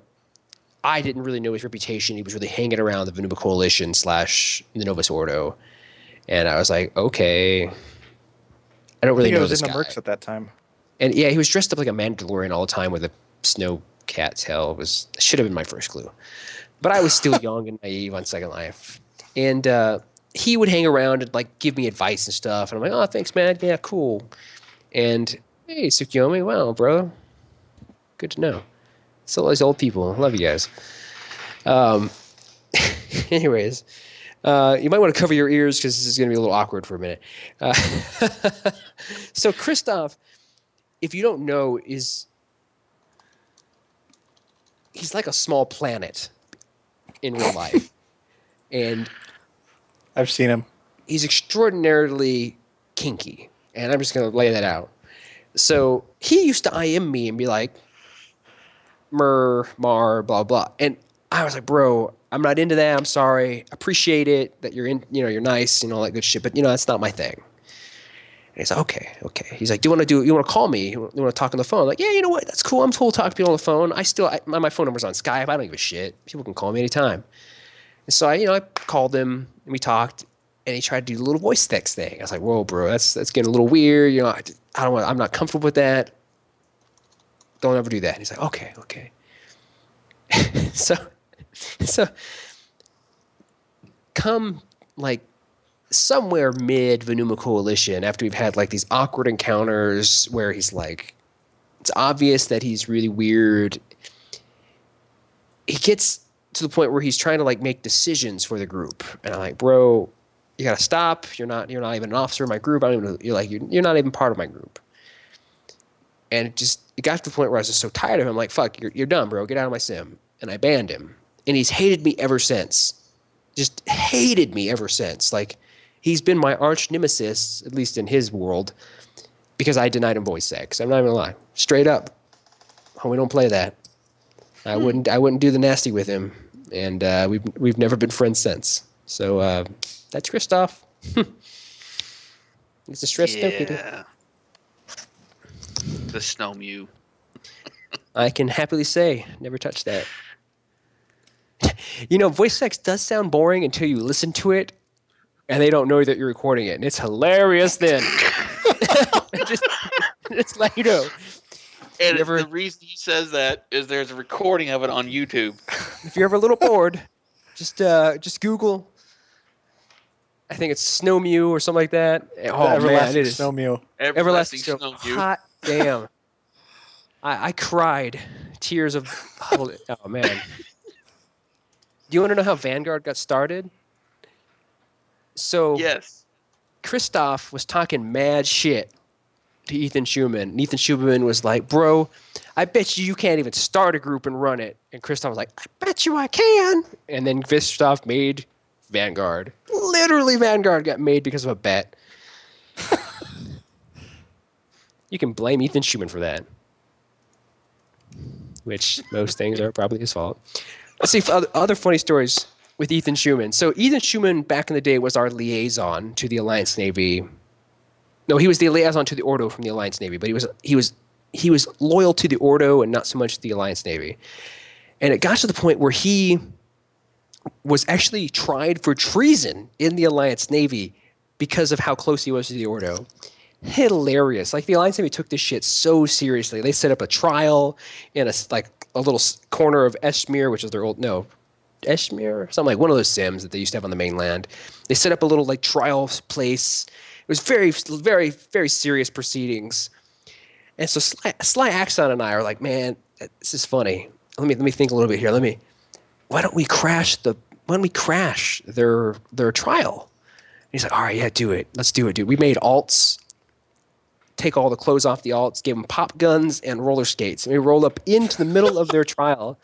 I didn't really know his reputation. He was really hanging around the Venuma Coalition / the Novus Ordo. And I was like, okay, I don't really I think I know was this in guy. the Mercs at that time. And yeah, he was dressed up like a Mandalorian all the time with a snow cat's tail. Should have been my first clue. But I was still young and naive on Second Life. And he would hang around and like give me advice and stuff. And I'm like, oh, thanks, man. Yeah, cool. And hey, Tsukiyomi, wow, bro. Good to know. So all these old people. Love you guys. Anyways, you might want to cover your ears because this is going to be a little awkward for a minute. So Kristoff, if you don't know, he's like a small planet in real life. And I've seen him. he's extraordinarily kinky. And I'm just going to lay that out. So he used to IM me and be like, Mar, blah, blah. And I was like, bro, I'm not into that. I'm sorry. Appreciate it that you're you're nice and all that good shit. But, that's not my thing. And he's like, okay. He's like, you want to call me? You want to talk on the phone? I'm like, yeah, you know what? That's cool. I'm cool talking to people on the phone. My phone number's on Skype. I don't give a shit. People can call me anytime. And so I called him and we talked, and he tried to do the little voice text thing. I was like, whoa, bro, that's getting a little weird. I'm not comfortable with that. Don't ever do that. And he's like, okay. So come like somewhere mid Venuma Coalition, after we've had like these awkward encounters where he's like, it's obvious that he's really weird. He gets to the point where he's trying to like make decisions for the group, and I'm like, bro, you gotta stop. You're not even an officer of my group. I don't even know. You're not even part of my group. And it got to the point where I was just so tired of him. I'm like, fuck, you're done, bro. Get out of my sim. And I banned him, and he's hated me ever since. Just hated me ever since. Like, he's been my arch nemesis, at least in his world, because I denied him voice sex. I'm not even gonna lie, straight up. We don't play that. I wouldn't do the nasty with him, and we've never been friends since. So that's Kristoff. He's a stressed out kid. The Snow Mew. I can happily say, never touched that. Voice sex does sound boring until you listen to it, and they don't know that you're recording it, and it's hilarious then. just let you know. And the reason he says that is there's a recording of it on YouTube. If you're ever a little bored, just Google. I think it's Snow Mew or something like that. Oh man, it is Snow Mew. Everlasting Snow Mew. Hot damn! I cried tears of oh man. Do you want to know how Vanguard got started? So Yes. Kristoff was talking mad shit to Ethan Schumann. And Ethan Schumann was like, bro, I bet you can't even start a group and run it. And Kristoff was like, I bet you I can. And then Kristoff made Vanguard. Literally Vanguard got made because of a bet. You can blame Ethan Schumann for that, which most things are probably his fault. Let's see other funny stories with Ethan Schumann. So Ethan Schumann back in the day was our liaison to the Alliance Navy. No, he was the liaison to the Ordo from the Alliance Navy, but he was loyal to the Ordo and not so much the Alliance Navy. And it got to the point where he was actually tried for treason in the Alliance Navy because of how close he was to the Ordo. Hilarious. Like, the Alliance Navy took this shit so seriously. They set up a trial in a little corner of Eschmere, which is their Eschmere, something like one of those sims that they used to have on the mainland. They set up a little like trial place. It was very, very, very serious proceedings. And so Sly Axon and I are like, man, this is funny. Let me think a little bit here. Why don't we crash their trial? And he's like, all right, yeah, do it. Let's do it, dude. We made alts, take all the clothes off the alts, gave them pop guns and roller skates. And we rolled up into the middle of their trial,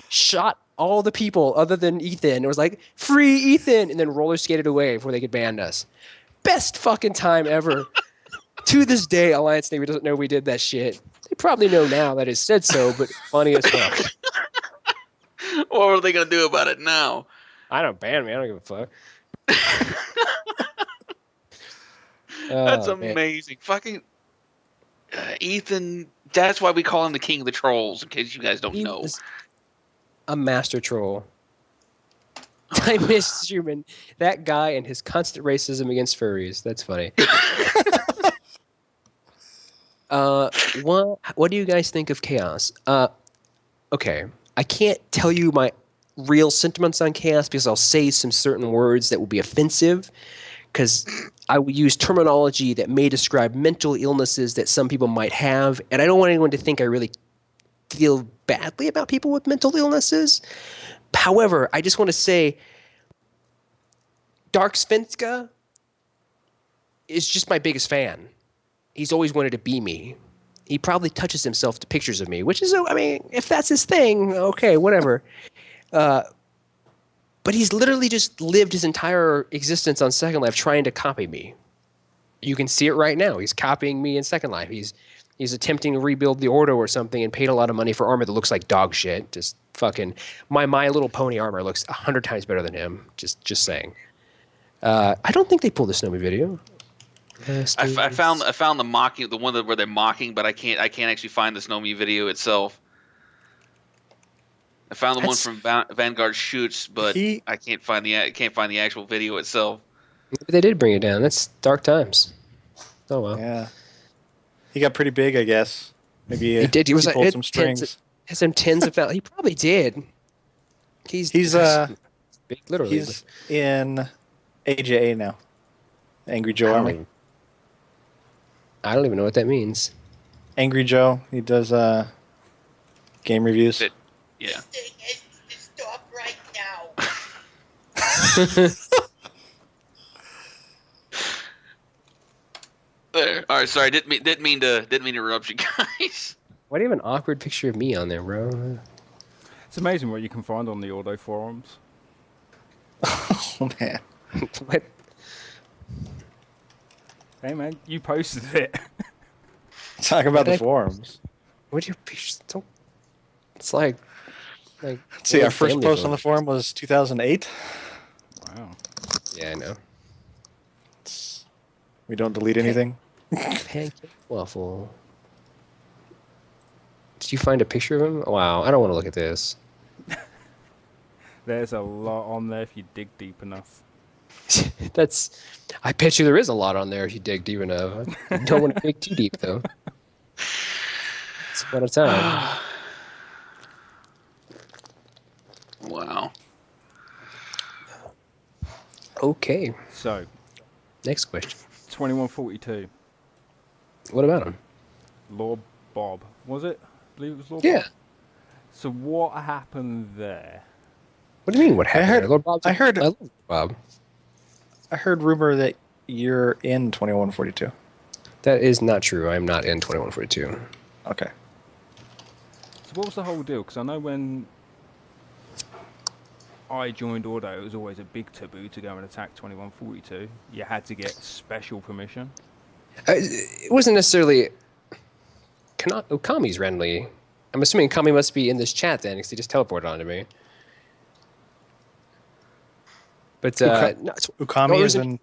shot all the people other than Ethan. It was like, free Ethan, and then roller skated away before they could ban us. Best fucking time ever. To this day, Alliance Navy doesn't know we did that shit. They probably know now that it said so, but funny as fuck. What are they gonna do about it now? I don't ban me. I don't give a fuck. That's Oh, man. amazing. Fucking Ethan. That's why we call him the king of the trolls, in case you guys don't He know. is a master troll. I miss Schumann. That guy and his constant racism against furries. That's funny. What do you guys think of Chaos? Okay, I can't tell you my real sentiments on Chaos because I'll say some certain words that will be offensive, because I will use terminology that may describe mental illnesses that some people might have, and I don't want anyone to think I really feel badly about people with mental illnesses. However, I just want to say Dark Svenska is just my biggest fan. He's always wanted to be me. He probably touches himself to pictures of me, which is, I mean, if that's his thing, okay, whatever. But he's literally just lived his entire existence on Second Life trying to copy me. You can see it right now. He's copying me in Second Life. He's attempting to rebuild the Ordo or something and paid a lot of money for armor that looks like dog shit. Just fucking My Little Pony armor looks 100 times better than him. Just saying. I don't think they pulled the Snowy video. I found the mocking, the one where they're mocking, but I can't actually find the Snowy video itself. I found the one from Vanguard Shoots, but I can't find the actual video itself. They did bring it down. That's dark times. Oh well. Yeah. He got pretty big, I guess. Maybe he did. He was like pulled some strings. Has some tens of thousands. He probably did. He's big, literally. He's in AJA now. Angry Joe Army. I don't even know what that means. Angry Joe. He does game reviews. Yeah. This thing has to stop right now. There. All right. Sorry. Didn't mean to interrupt you guys. Why do you have an awkward picture of me on there, bro? It's amazing what you can find on the Ordo forums. Oh, man. What? Hey, man, you posted it. Talk about the forums. What do you? It's like. Let's see, our first post on the forum was 2008. Wow. Yeah, I know. We don't delete anything. Pancake waffle. Did you find a picture of him? Wow, I don't want to look at this. There's a lot on there if you dig deep enough. I bet you there is a lot on there if you dig deep enough. I don't want to dig too deep, though. It's about a time. Wow. Okay. So, Next question. 2142. What about him? Lord Bob. Was it? I believe it was Lord Yeah. Bob. So what happened there? What do you mean? What happened? Lord Bob's I heard- I love Bob. I heard rumor that you're in 2142. That is not true. I am not in 2142. Okay. So what was the whole deal? Because I know when I joined Ordo, it was always a big taboo to go and attack 2142. You had to get special permission. It wasn't necessarily Okami's randomly. I'm assuming Okami must be in this chat then, because he just teleported onto me. But Ukami is in.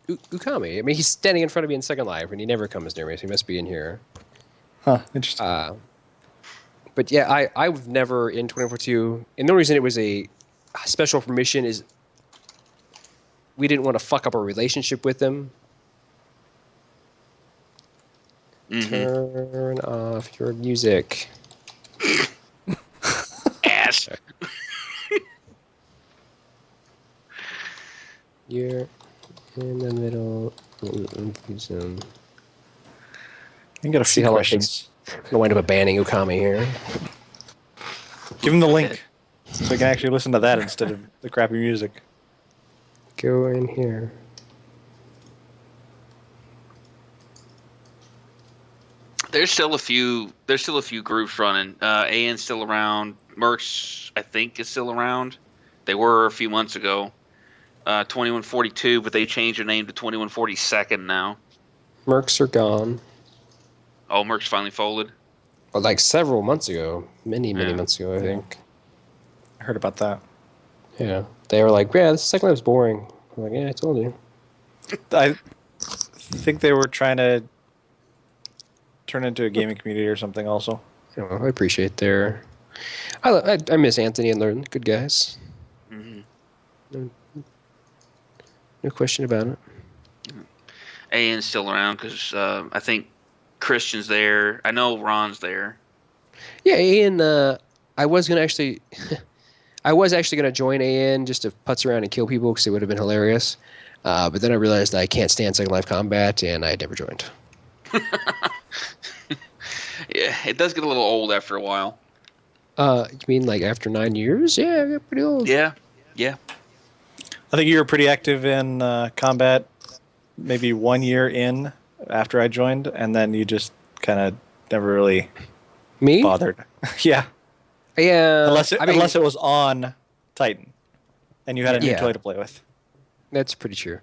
Ukami. I mean, he's standing in front of me in Second Life, and he never comes near me, so he must be in here. Huh, interesting. But yeah, I've never in 2042, and the only reason it was a special permission is we didn't want to fuck up our relationship with them. Mm-hmm. Turn off your music. Ass. You're in the middle. You can get a See few how long it questions. I'm gonna wind up banning Ukami here. Give him the link so he can actually listen to that instead of the crappy music. Go in here. There's still a few groups running. AN's still around. Mercs, I think, is still around. They were a few months ago. 2142, but they changed their name to 2142nd now. Mercs are gone. Oh, Mercs finally folded. Well, like several months ago, many months ago, I think. I heard about that. Yeah, they were like, "Yeah, this Second Life's boring." I'm like, "Yeah, I told you." I think they were trying to turn into a gaming community or something. Also, I appreciate their. I miss Anthony and Learn. Good guys. Mm-hmm. No question about it. AN's still around because I think Christian's there. I know Ron's there. Yeah, Ian. I was actually gonna join AN just to putz around and kill people because it would have been hilarious. But then I realized I can't stand Second Life combat, and I never joined. Yeah, it does get a little old after a while. You mean like after 9 years? Yeah, I got pretty old. Yeah. I think you were pretty active in combat maybe 1 year in after I joined, and then you just kind of never really bothered. Yeah. Yeah. Unless it was on Titan, and you had a new toy to play with. That's pretty true.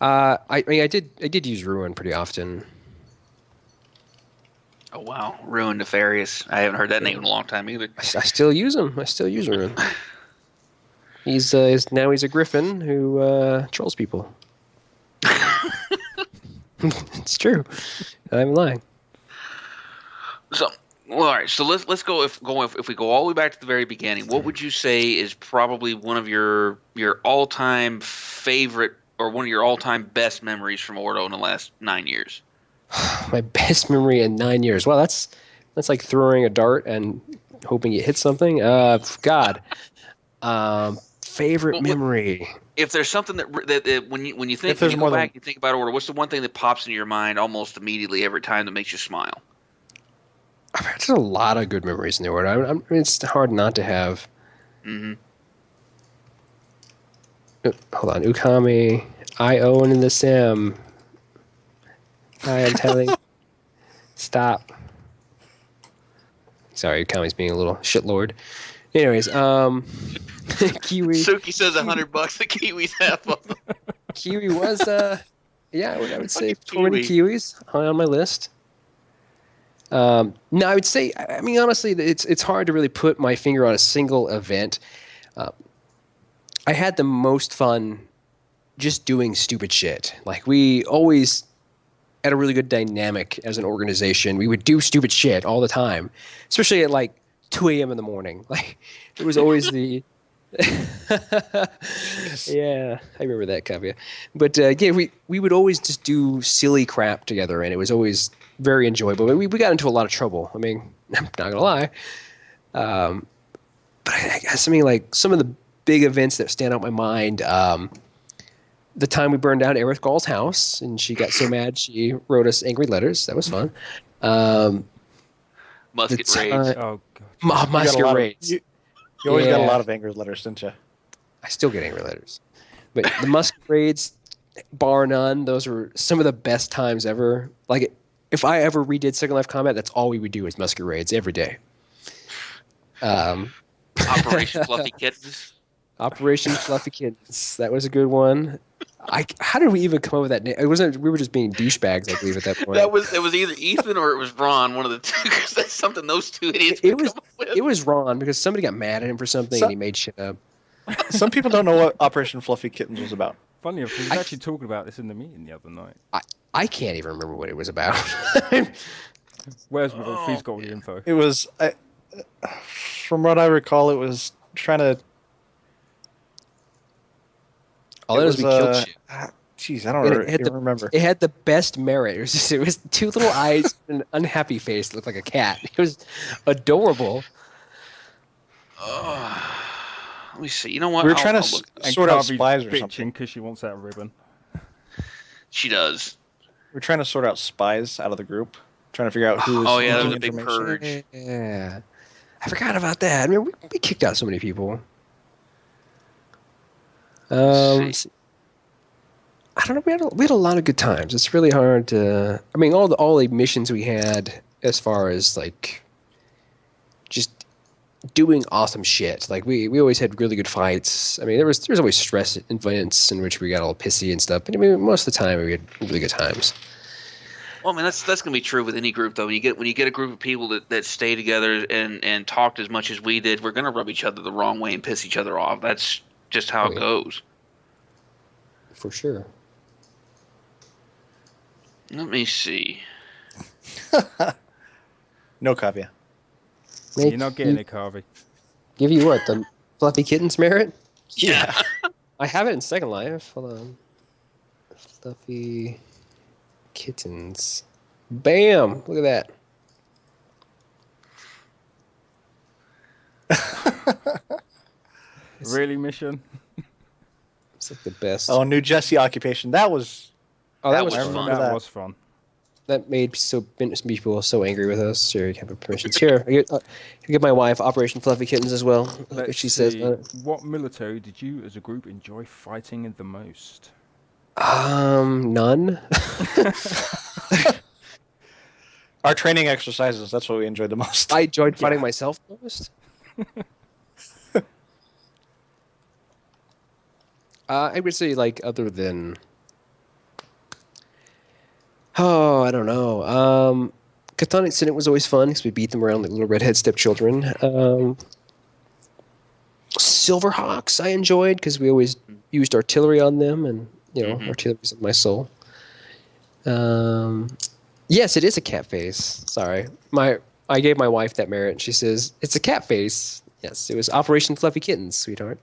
I did use Ruin pretty often. Oh wow, Ruin Nefarious. I haven't heard that name in a long time either. I still use him. I still use Ruin. He's now he's a griffin who trolls people. It's true. I'm lying. So, well, all right. So let's go. If we go all the way back to the very beginning, what would you say is probably one of your all-time favorite or one of your all-time best memories from Ordo in the last 9 years? My best memory in 9 years. Well, that's like throwing a dart and hoping it hits something. God. Favorite memory. If there's something that when you think when you go back, you think about Ordo, what's the one thing that pops into your mind almost immediately every time that makes you smile? There's a lot of good memories in the Ordo. I mean, it's hard not to have. Mm-hmm. Hold on, Ukami. I own in the sim. I am telling. Stop. Sorry, Ukami's being a little shitlord. Anyways, Kiwi. Suki says $100 the Kiwis half of them. Kiwi was, yeah, I would say 20 Kiwis on my list. No, I would say, I mean, honestly, it's hard to really put my finger on a single event. I had the most fun just doing stupid shit. Like, we always had a really good dynamic as an organization. We would do stupid shit all the time, especially at like 2 a.m. in the morning. Like, it was always the... Yeah, I remember that, Kavya. But yeah, we would always just do silly crap together, and it was always very enjoyable. We got into a lot of trouble. I mean, I'm not gonna lie. But I guess like some of the big events that stand out in my mind. The time we burned down Aerith Gall's house, and she got so mad she wrote us angry letters. That was fun. Musket raids. Oh god. Musket raids. You always got a lot of angry letters, didn't you? I still get angry letters. But the musket raids, bar none, those were some of the best times ever. Like, if I ever redid Second Life Combat, that's all we would do is musket raids every day. Operation Fluffy Kittens. Operation Fluffy Kittens. That was a good one. How did we even come up with that name? It wasn't. We were just being douchebags, I believe, at that point. It was either Ethan or it was Ron, one of the two, because that's something those two idiots It would was come up with. it was Ron because somebody got mad at him for something and he made shit up. Some people don't know what Operation Fluffy Kittens was about. Funny enough, we were actually talking about this in the meeting the other night. I can't even remember what it was about. Where's with all Fee's got all the info? It was, from what I recall, it was trying to. All that was we killed shit. Jeez, I don't even remember. It had the best merit. It was two little eyes and an unhappy face that looked like a cat. It was adorable. Let me see. You know what? We were trying to sort out spies or something. Because she wants that ribbon. She does. We're trying to sort out spies out of the group. Trying to figure out who was. Oh yeah, that was a big purge. Yeah, I forgot about that. I mean, we kicked out so many people. I don't know. We had a lot of good times. It's really hard to. I mean, all the missions we had, as far as like, just doing awesome shit. Like we always had really good fights. I mean, there was always stress events in which we got all pissy and stuff. But I mean, most of the time we had really good times. Well, I mean, that's gonna be true with any group, though. When you get a group of people that stay together and talked as much as we did, we're gonna rub each other the wrong way and piss each other off. That's just how it goes. For sure. Let me see. No copy. You're not getting it, Carvey. Give you what? The Fluffy Kittens merit? Yeah. I have it in Second Life. Hold on. Fluffy Kittens. Bam! Look at that. Really, Mission? It's like the best. Oh, New Jesse occupation. That was fun. That was fun. That made some people so angry with us. Here, you have permissions. Here, I give my wife Operation Fluffy Kittens as well. Let's she see. says. What military did you, as a group, enjoy fighting the most? None. Our training exercises. That's what we enjoyed the most. I enjoyed fighting myself the most. I would say, like, other than... Oh, I don't know. Chthonic Senate was always fun because we beat them around like little redhead stepchildren. Silverhawks I enjoyed because we always used artillery on them, and artillery's in my soul. Yes, it is a cat face. Sorry, I gave my wife that merit. And she says it's a cat face. Yes, it was Operation Fluffy Kittens, sweetheart.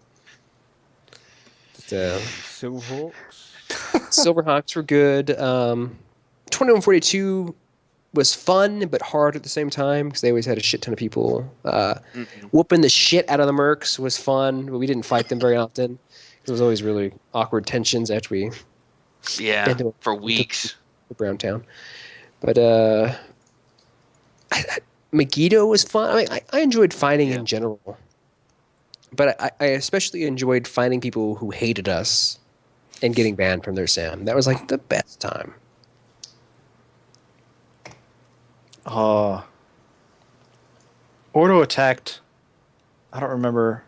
Silverhawks. Silverhawks were good. 2142 was fun but hard at the same time because they always had a shit ton of people. Whooping the shit out of the mercs was fun, but we didn't fight them very often. There was always really awkward tensions after we for weeks. Brown Town. But Megiddo was fun. I mean, I enjoyed fighting in general, but I especially enjoyed finding people who hated us and getting banned from their sim. That was like the best time. Ordo attacked. I don't remember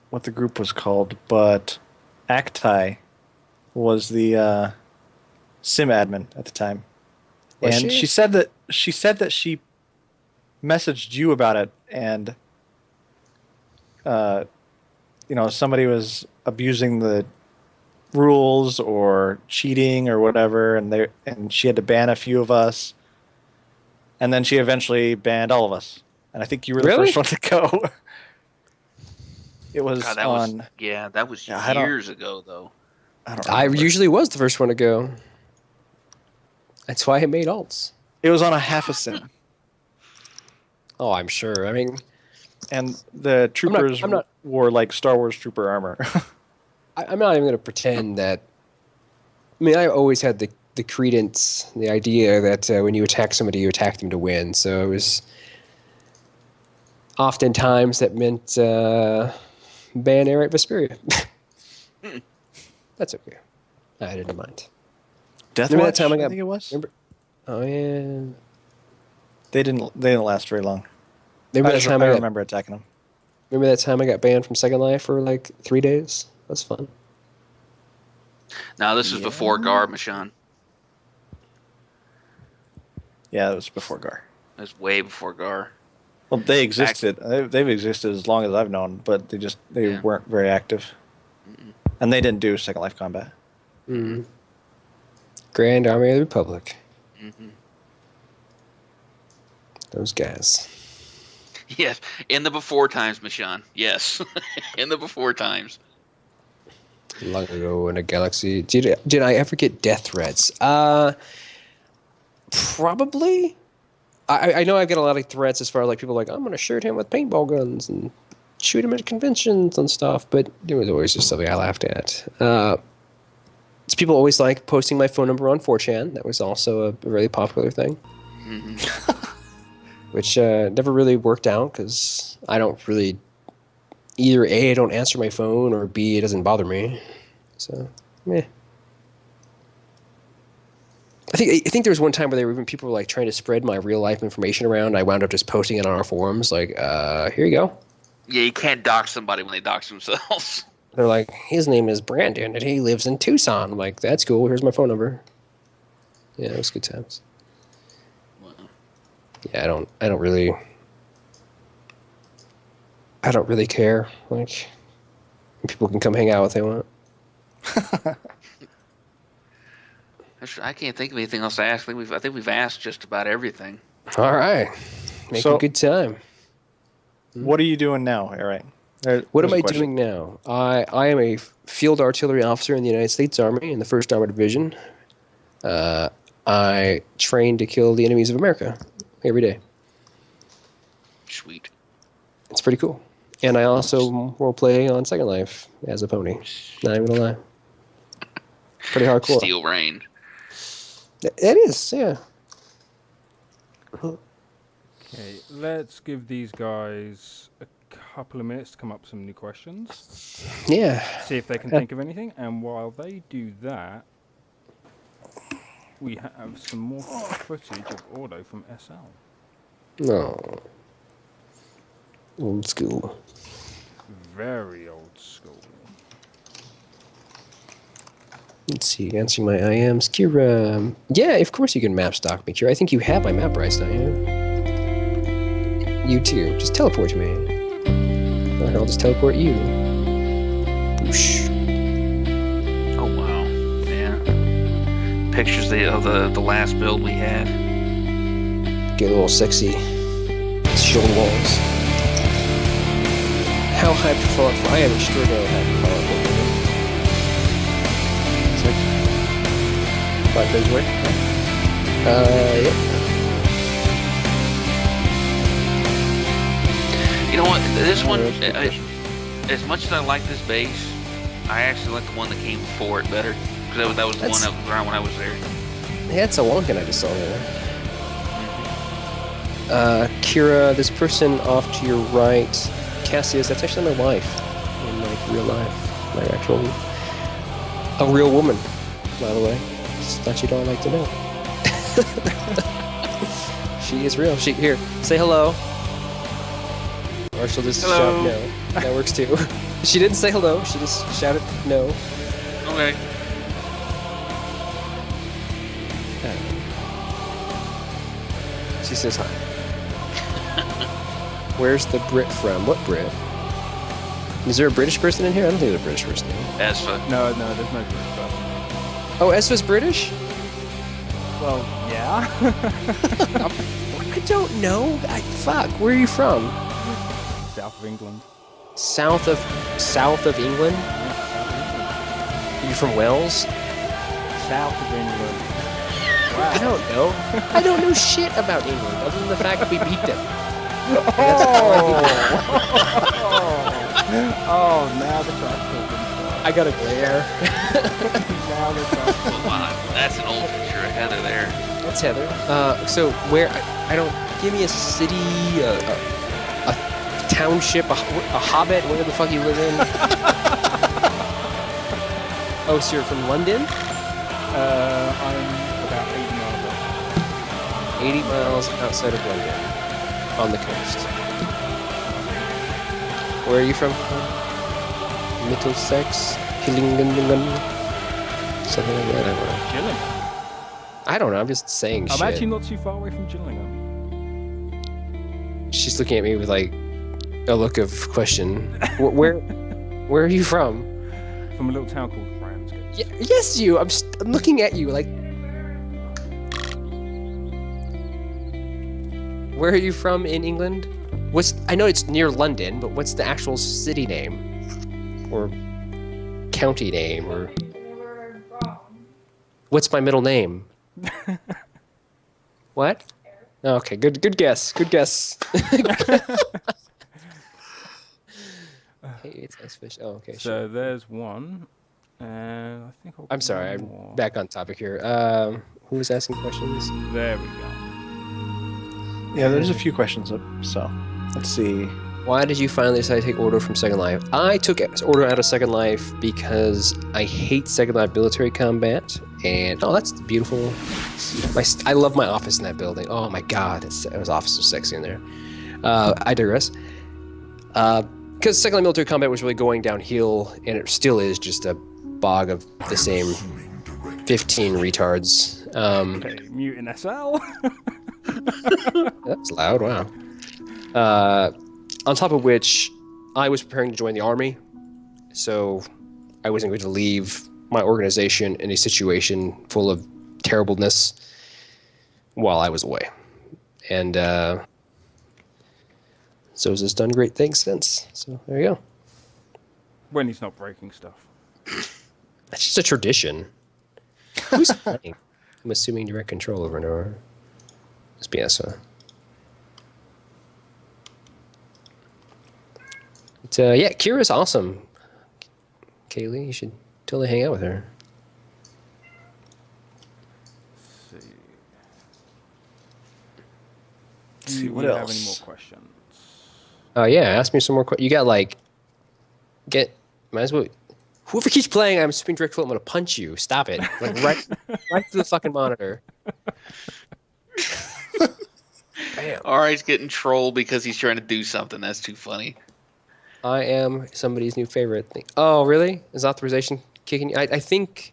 what the group was called, but Actai was the sim admin at the time, and she said that she messaged you about it, and somebody was abusing the rules or cheating or whatever, and she had to ban a few of us. And then she eventually banned all of us. And I think you were the first one to go. It was that was years ago, though. I usually was the first one to go. That's why I made alts. It was on a half a sim. Oh, I'm sure. I mean... And the troopers wore, like, Star Wars trooper armor. I'm not even going to pretend that... I mean, I always had the credence, the idea that when you attack somebody, you attack them to win. So it was oftentimes that meant ban Eric Vesperia. That's okay. I didn't mind. Deathwatch, I think it was. Remember? Oh yeah. They didn't last very long. I remember attacking them. Remember that time I got banned from Second Life for like 3 days? That's fun. No, this was before Gar, Michon. Yeah, it was before Gar. It was way before Gar. Well, they existed. They've existed as long as I've known, but they weren't very active. Mm-mm. And they didn't do Second Life combat. Mm. Grand Army of the Republic. Mm-hmm. Those guys. Yes, in the before times, Michon. Yes, in the before times. Long ago in a galaxy. Did I ever get death threats? Probably. I know I get a lot of threats as far as like people like, I'm going to shoot him with paintball guns and shoot him at conventions and stuff, but it was always just something I laughed at. People always like posting my phone number on 4chan. That was also a really popular thing. Mm-hmm. Which never really worked out because I don't really... Either A, I don't answer my phone, or B, it doesn't bother me. So, meh. I think there was one time where people were like trying to spread my real life information around. I wound up just posting it on our forums, like, here you go. Yeah, you can't dox somebody when they dox themselves. They're like, his name is Brandon, and he lives in Tucson. I'm like, that's cool. Here's my phone number. Yeah, it was good times. Wow. Yeah, I don't really care. Like, people can come hang out if they want. I can't think of anything else to ask. I think we've asked just about everything. All right, making a good time. What are you doing now, Eric? What am I doing now? I am a field artillery officer in the United States Army in the 1st Armored Division. I train to kill the enemies of America every day. Sweet. It's pretty cool. And I also role play on Second Life as a pony. Not even gonna lie. Pretty hardcore. Steel Rain. It is, yeah. Okay, let's give these guys a couple of minutes to come up with some new questions. Yeah. See if they can think of anything. And while they do that, we have some more footage of Ordo from SL. No. Old school. Very old school. Let's see, answering my IMs. Kira, yeah, of course you can map stock me, Kira. I think you have my map rights, don't you? You too. Just teleport to me. Or I'll just teleport you. Whoosh. Oh, wow. Yeah. Pictures of the last build we had. Get a little sexy. Shoulder walls. How high performance? I am extraordinarily high performance. It's like 5 days away. Yep. You know what? This one, as much as I like this base, I actually like the one that came before it better. Because that was the one that was around when I was there. Yeah, it's a Wonkin I just saw there. Kira, this person off to your right, Cassius, that's actually my wife. In like real life. My actual... A real woman, by the way. Just thought you'd all like to know. She is real. Here, say hello. Or she'll just shout no. That works too. She didn't say hello, she just shouted no. Okay. She says hi. Where's the Brit from? What Brit? Is there a British person in here? I don't think there's a British person in here. Esfa. No, there's no British person. Oh, Esfa's British? Well, yeah. I don't know. Fuck, where are you from? South of England. South of England? Are you from Wales? South of England. Wow. I don't know. I don't know shit about England other than the fact that we beat them. Oh, now the trash open. I got a glare. Now the trash open. Wow, that's an old picture of Heather there. That's Heather. So where? I don't. Give me a city, a township, a hobbit. Where the fuck you live in? Oh, so you're from London? I'm about 80 miles away. 80 miles outside of London, on the coast. Where are you from? Middlesex? Hillingdon? Something like that. I don't know. Gillingham. I don't know. I'm just saying I'm shit. actually not too far away from Gillingham. She's looking at me with like a look of question. Where are you from? From a little town called Ramsgate. Yes, you. I'm looking at you like. Where are you from in England? I know it's near London, but what's the actual city name? Or county name? Or what's my middle name? What? Oh, okay, good guess. Good guess. Hey, it's ice fish. Oh, okay. So Sure. there's one, and I think I'm sorry. I'm more. back on topic here. Who was asking questions? There we go. Yeah, there's a few questions up, so let's see. Why did you finally decide to take Ordo from Second Life? I took Ordo out of Second Life because I hate Second Life military combat. And, oh, that's beautiful. I love my office in that building. Oh my god, his office is sexy in there. I digress. Because Second Life military combat was really going downhill, and it still is just a bog of the same 15 retards. Okay, mutant SL. That's loud, wow. On top of which, I was preparing to join the army, so I wasn't going to leave my organization in a situation full of terribleness while I was away. And so it's done great things since. So there you go. When he's not breaking stuff. That's just a tradition. Who's playing? I'm assuming direct control over and over. Must be Essa. But, yeah, Kira's awesome. Kaylee, you should totally hang out with her. Let's see. See, Do what we have else? any more questions? Oh, yeah, ask me some more questions. You got, like, might as well. Whoever keeps playing, I'm assuming direct control, I'm going to punch you. Stop it. Like, right through the fucking monitor. Bam. Alright, he's getting trolled because he's trying to do something. That's too funny. I am somebody's new favorite thing. Oh, really? Is authorization kicking? I think,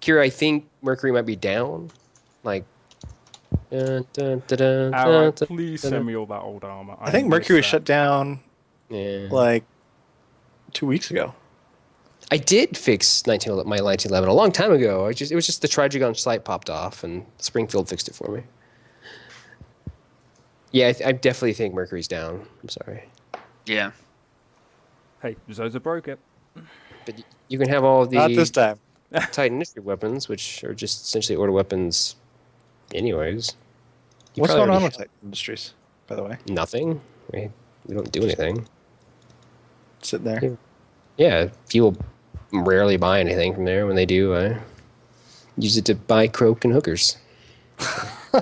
Kira, I think Mercury might be down. Like, Alright, please send me all that old armor. I think miss Mercury was that. shut down yeah. like 2 weeks ago. I did fix my 1911 a long time ago. It was just the Trigon site popped off, and Springfield fixed it for me. Yeah, I definitely think Mercury's down. I'm sorry. Yeah. Hey, Zoza broke it. But you can have all the Not this time. Titan Industry weapons, which are just essentially Order weapons anyways. You What's probably going on already with Titan Industries, by the way? Nothing. We don't do anything. Sitting there. Yeah, people rarely buy anything from there. When they do, I use it to buy croak and hookers.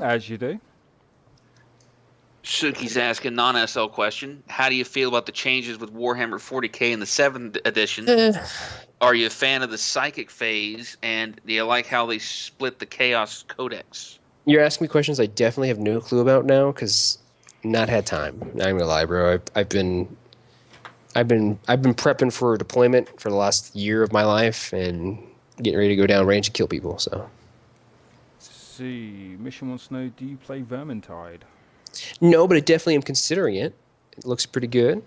As you do. Suki's asking non-SL question. How do you feel about the changes with Warhammer 40k in the 7th edition? Are you a fan of the psychic phase? And do you like how they split the Chaos Codex? You're asking me questions I definitely have no clue about now because not had time. Not gonna lie, bro. I've been prepping for deployment for the last year of my life and getting ready to go down range and kill people. So. Let's see, Mission wants to know: do you play Vermintide? No, but I definitely am considering it. It looks pretty good.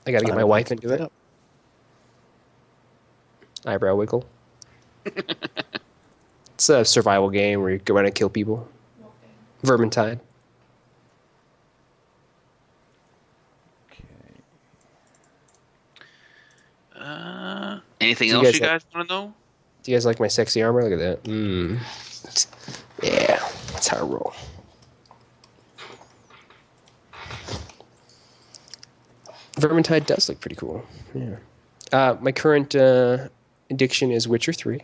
I got to get my wife into it. Eyebrow wiggle. It's a survival game where you go around and kill people. Vermintide. Okay. Anything Do you else guys you guys want to know? Do you guys like my sexy armor? Look at that. Yeah, that's how I roll. Vermintide does look pretty cool. Yeah. My current addiction is Witcher 3,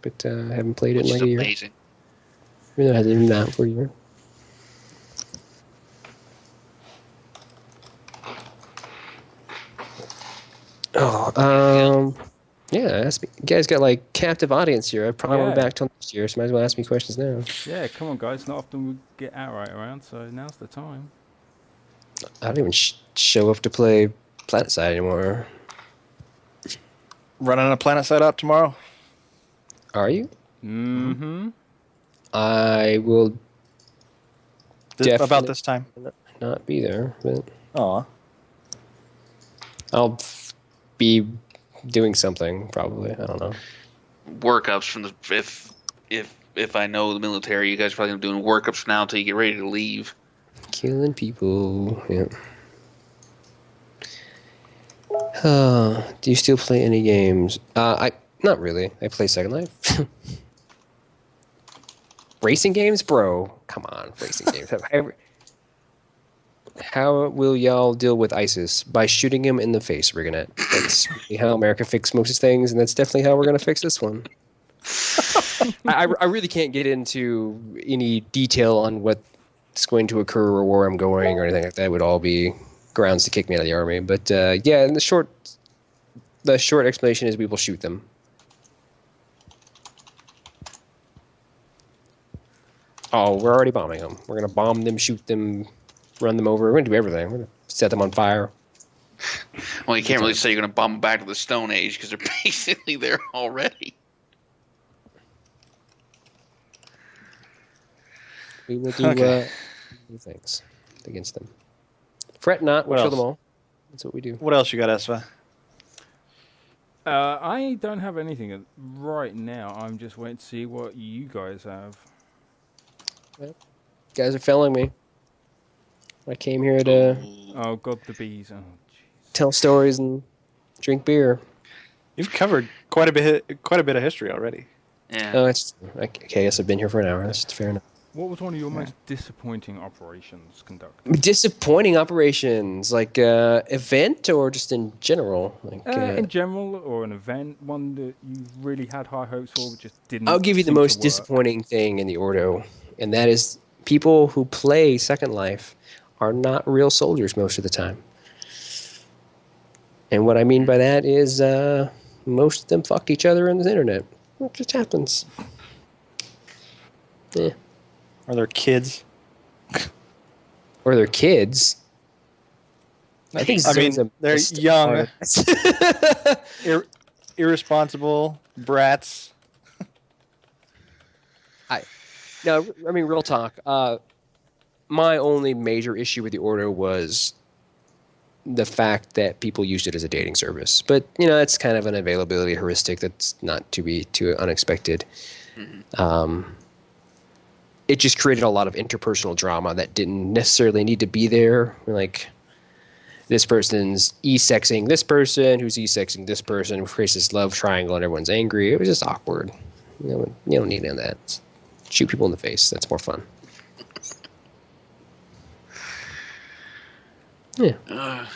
but I haven't played it Which in is like a year. amazing. Even though it hasn't been out for a year. Oh, yeah, ask me. You guys got like captive audience here. I probably won't be back till next year, so might as well ask me questions now. Yeah, come on, guys. Not often we get outright around, so now's the time. I don't even show up to play PlanetSide anymore. running a planet side up tomorrow. Are you? Mm-hmm. I will definitely about this time. not be there, but Aw. I'll be doing something probably. I don't know. Workups from the if I know the military, you guys are probably doing workups now until you get ready to leave. Killing people. Yeah. Do you still play any games? I not really. I play Second Life. Racing games, bro. Come on, racing games. How will y'all deal with ISIS? By shooting him in the face, Rigonet. That's really how America fixed most things, and that's definitely how we're going to fix this one. I really can't get into any detail on what's going to occur or where I'm going or anything like that. It would all be grounds to kick me out of the army. But yeah, and the short explanation is we will shoot them. Oh, we're already bombing them. We're going to bomb them, shoot them, run them over. We're going to do everything. We're going to set them on fire. Well, you can't really say you're going to bomb them back to the Stone Age because they're basically there already. We will do things against them. Fret not. We'll kill them all. That's what we do. What else you got, Esva? I don't have anything right now. I'm just waiting to see what you guys have. Well, you guys are failing me. I came here to Oh God, the bees! Oh, jeez. tell stories and drink beer. You've covered quite a bit of history already. Yeah. Oh, it's okay. I guess I've been here for an hour. That's fair enough. What was one of your most disappointing operations conducted? Disappointing operations, like event or just in general? Like In general, or an event, one that you really had high hopes for, but just didn't. I'll give you the seem to most work? disappointing thing in the Ordo, and that is people who play Second Life are not real soldiers most of the time. And what I mean by that is most of them fucked each other on the internet. It just happens. Yeah. Are there kids? Or their kids. I think they're young, irresponsible brats. Real talk. My only major issue with the Ordo was the fact that people used it as a dating service. But, it's kind of an availability heuristic that's not to be too unexpected. Mm-hmm. It just created a lot of interpersonal drama that didn't necessarily need to be there. Like, this person's e-sexing this person, who's e-sexing this person, who creates this love triangle and everyone's angry. It was just awkward. You don't need any of that. Shoot people in the face. That's more fun. Yeah.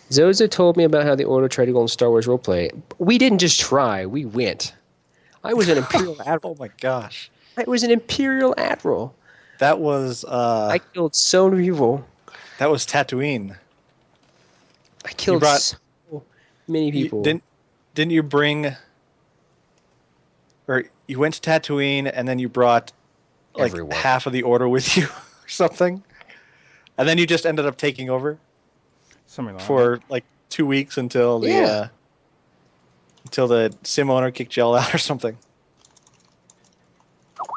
Zoza told me about how the Ordo tried to go on Star Wars roleplay. We didn't just try. We went. I was an Imperial Admiral. Oh my gosh. I was an Imperial Admiral. That was... I killed so many people. That was Tatooine. I killed so many people. Didn't you bring... Or you went to Tatooine and then you brought everyone. Half of the Order with you or something? And then you just ended up taking over? Something like for 2 weeks until the sim owner kicked you all out or something.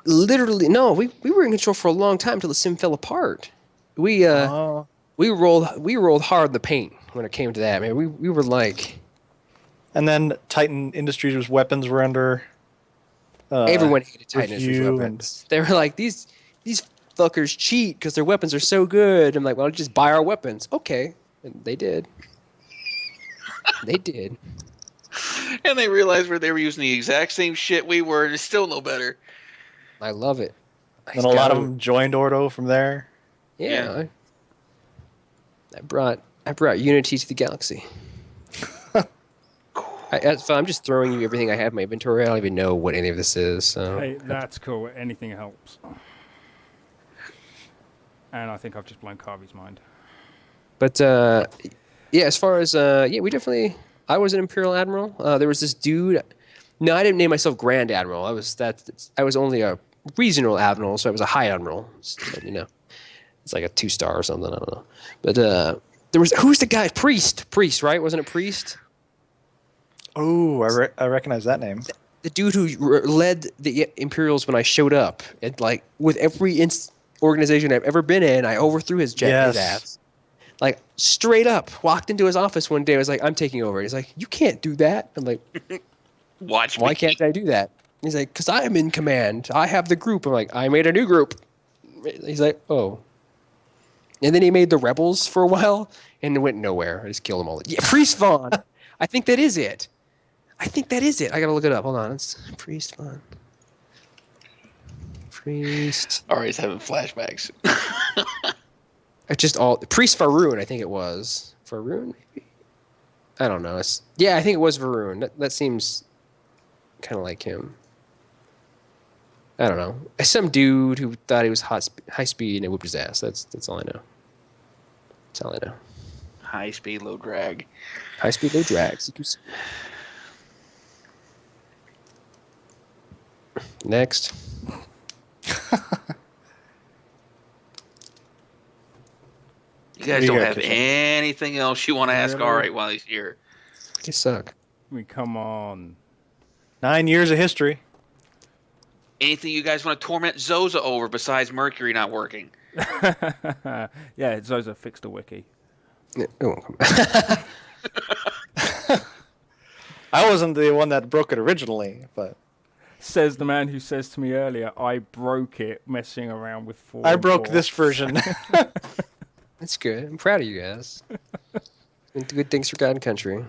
Literally, no. We were in control for a long time until the sim fell apart. We rolled hard in the paint when it came to that. Man, we were like. And then Titan Industries' weapons were under. Everyone hated Titan Industries' weapons. They were like these fuckers cheat because their weapons are so good. I'm like, well, just buy our weapons. Okay. And they did. They did. And they realized where they were using the exact same shit we were, and it's still no better. I love it. And a lot of them joined Ordo from there. Yeah. I brought unity to the galaxy. I'm just throwing you everything I have in my inventory. I don't even know what any of this is. So. Hey, that's cool. Anything helps. And I think I've just blown Carvey's mind. But as far as we definitely. I was an Imperial Admiral. There was this dude. No, I didn't name myself Grand Admiral. I was only a regional admiral, so I was a High Admiral. So, it's like a 2-star or something. I don't know. But there was who's the guy? Priest, right? Wasn't it Priest? Oh, I recognize that name. The dude who led the Imperials when I showed up, and like with every organization I've ever been in, I overthrew his ass. Like straight up, walked into his office one day. I was like, "I'm taking over." He's like, "You can't do that." I'm like, Watch "Why me. can't I do that?" He's like, "Because I am in command. I have the group." I'm like, "I made a new group." He's like, "Oh." And then he made the rebels for a while, and it went nowhere. I just killed them all. Yeah, Priest Vaughn. I think that is it. I gotta look it up. Hold on. It's Priest Vaughn. Priest. All right, he's having flashbacks. It's just all Priest Faroon. I think it was Faroon. Maybe. I don't know. I think it was Faroon. That seems kind of like him. I don't know. Some dude who thought he was high speed and it whooped his ass. That's all I know. That's all I know. High speed, low drag. High speed, low drag. Next. You guys don't have anything else you want to ask? All right, while he's here. You suck. I mean, come on. 9 years of history. Anything you guys want to torment Zoza over besides Mercury not working? Yeah, Zoza fixed the wiki. It won't come I wasn't the one that broke it originally, but Says the man who says to me earlier, I broke it messing around with 4. I broke this version. That's good. I'm proud of you guys. Good things for God and country.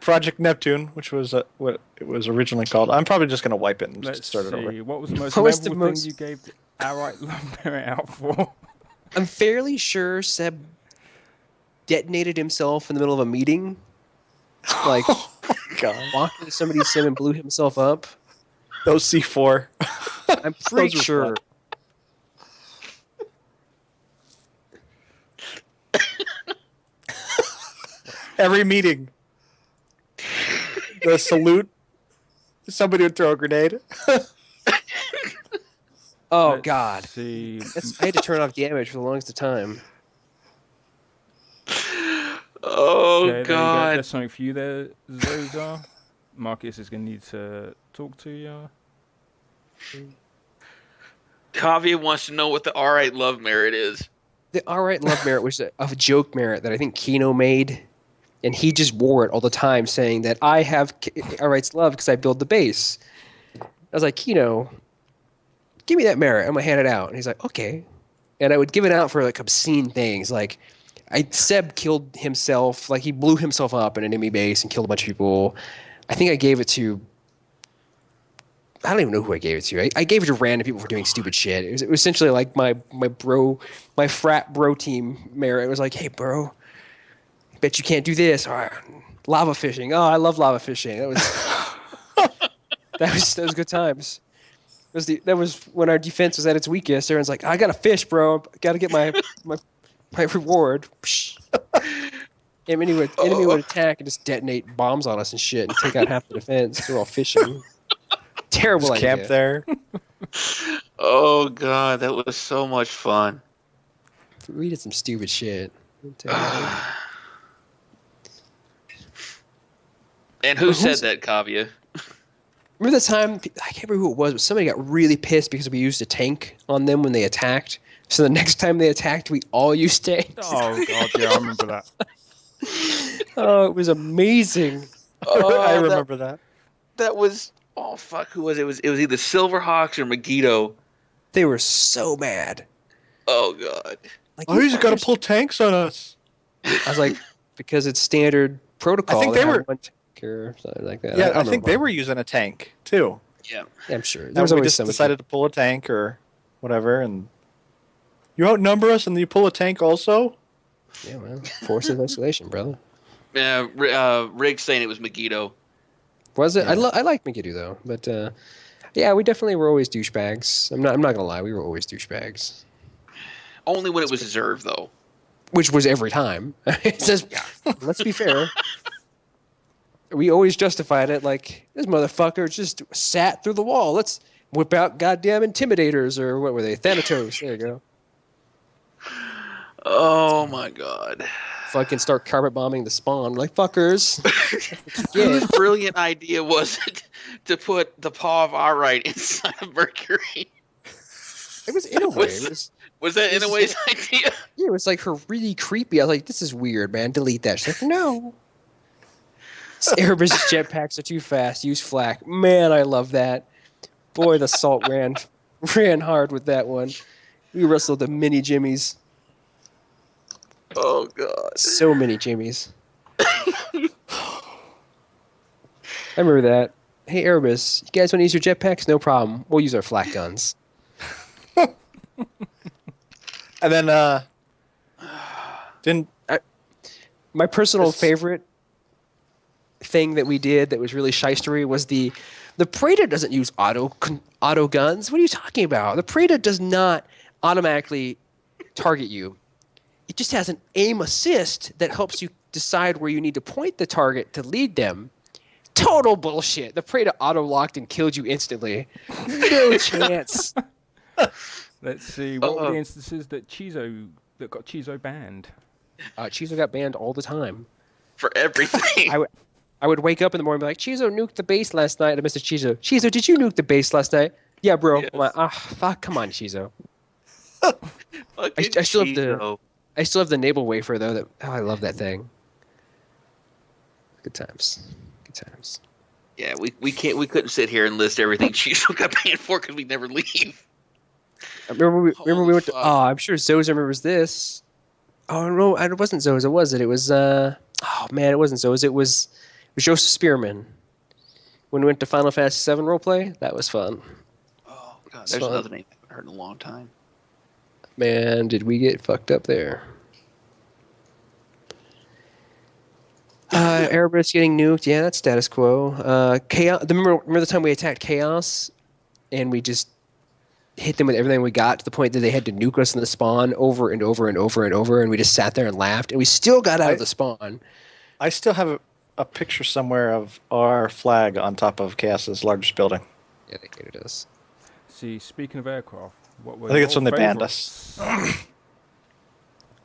Project Neptune, which was what it was originally called. I'm probably just going to wipe it and Let's start it over. see. What was the most What was the memorable thing you gave the outright love merit out for? I'm fairly sure Seb detonated himself in the middle of a meeting. Like, God. walked into somebody's sim and blew himself up. Those C4. I'm pretty sure. Every meeting. The salute. Somebody would throw a grenade. Oh, Let's God. see. I had to turn off damage for the longest of time. Oh, Okay, there you go. God. There's something for you there, Zoza. Marcus is going to need to talk to you. Kavya wants to know what the all right love merit is. The All Right Love merit was a joke merit that I think Kino made, and he just wore it all the time, saying that I have All Right's love because I build the base. I was like, Kino, give me that merit. I'm gonna hand it out. And he's like, okay. And I would give it out for like obscene things, like Seb killed himself, like he blew himself up in an enemy base and killed a bunch of people. I think I gave it to. I don't even know who I gave it to. I gave it to random people for doing stupid shit. It was essentially like my frat bro team merit. It was like, hey, bro, I bet you can't do this. All right. Lava fishing. Oh, I love lava fishing. That was good times. That was when our defense was at its weakest. Everyone's like, I got to fish, bro. Got to get my reward. Enemy would attack and just detonate bombs on us and shit and take out half the defense. They're all fishing. Terrible Just idea. camp there. Oh, God, that was so much fun. We did some stupid shit. And who said that, Kavya? Remember the time, I can't remember who it was, but somebody got really pissed because we used a tank on them when they attacked. So the next time they attacked, we all used tanks. Oh, God, yeah, I remember that. Oh, it was amazing. Oh, I remember that. That was... Oh, fuck, who was it? It was either Silverhawks or Megiddo. They were so mad. Oh, God. Like, Oh, you just got to pull tanks on us. I was like, because it's standard protocol. I think they were... one tank or something like that. Yeah, I think they were using a tank, too. Yeah. I'm sure. There was always decided to pull a tank or whatever, and you outnumber us and you pull a tank also? Yeah, well, force of isolation, brother. Yeah, Rig's saying it was Megiddo. Was it? Yeah. I like Megiddo though, but yeah, we definitely were always douchebags. I'm not gonna lie, we were always douchebags. Only when it was deserved, though. Which was every time. It says, let's be fair. We always justified it like this motherfucker just sat through the wall. Let's whip out goddamn intimidators or what were they? Thanatos. There you go. Oh my God. fucking start carpet bombing the spawn. Like, fuckers. Whose brilliant idea was it to put the paw of Arite inside of Mercury? It was Inouye. Was that Inouye's idea? Yeah, it was like her really creepy. I was like, this is weird, man. Delete that. She's like, no. Erebus jetpacks are too fast. Use flak. Man, I love that. Boy, the salt ran hard with that one. We wrestled the mini Jimmies. Oh, God. So many Jimmies. I remember that. Hey, Erebus, you guys want to use your jetpacks? No problem. We'll use our flak guns. And then, my personal favorite thing that we did that was really shystery was the Praetor doesn't use auto guns. What are you talking about? The Praetor does not automatically target you. It just has an aim assist that helps you decide where you need to point the target to lead them. Total bullshit. The Praetor auto-locked and killed you instantly. No chance. Let's see. What were the instances that got Chizo banned? Chizo got banned all the time. For everything. I would wake up in the morning and be like, Chizo nuked the base last night. And Mr. Chizo, did you nuke the base last night? Yeah, bro. Yes. I'm like, fuck, come on, Chizo. I still have the naval wafer though. I love that thing. Good times. Yeah, we couldn't sit here and list everything Chizo got banned for because we never leave. Remember we went to. Oh, I'm sure Zoza remembers this. Oh no, it wasn't Zoza, was it? It was. Oh man, it wasn't Zoza. It was Joseph Spearman. When we went to Final Fantasy VII roleplay, that was fun. Oh God, there's another name I haven't heard in a long time. Man, did we get fucked up there? Erebus getting nuked. Yeah, that's status quo. Chaos. Remember the time we attacked Chaos, and we just hit them with everything we got to the point that they had to nuke us in the spawn over and over and over and over, and we just sat there and laughed, and we still got out of the spawn. I still have a picture somewhere of our flag on top of Chaos's largest building. Yeah, they hated us. See, speaking of aircraft, what were I think it's when they banned favorites? us.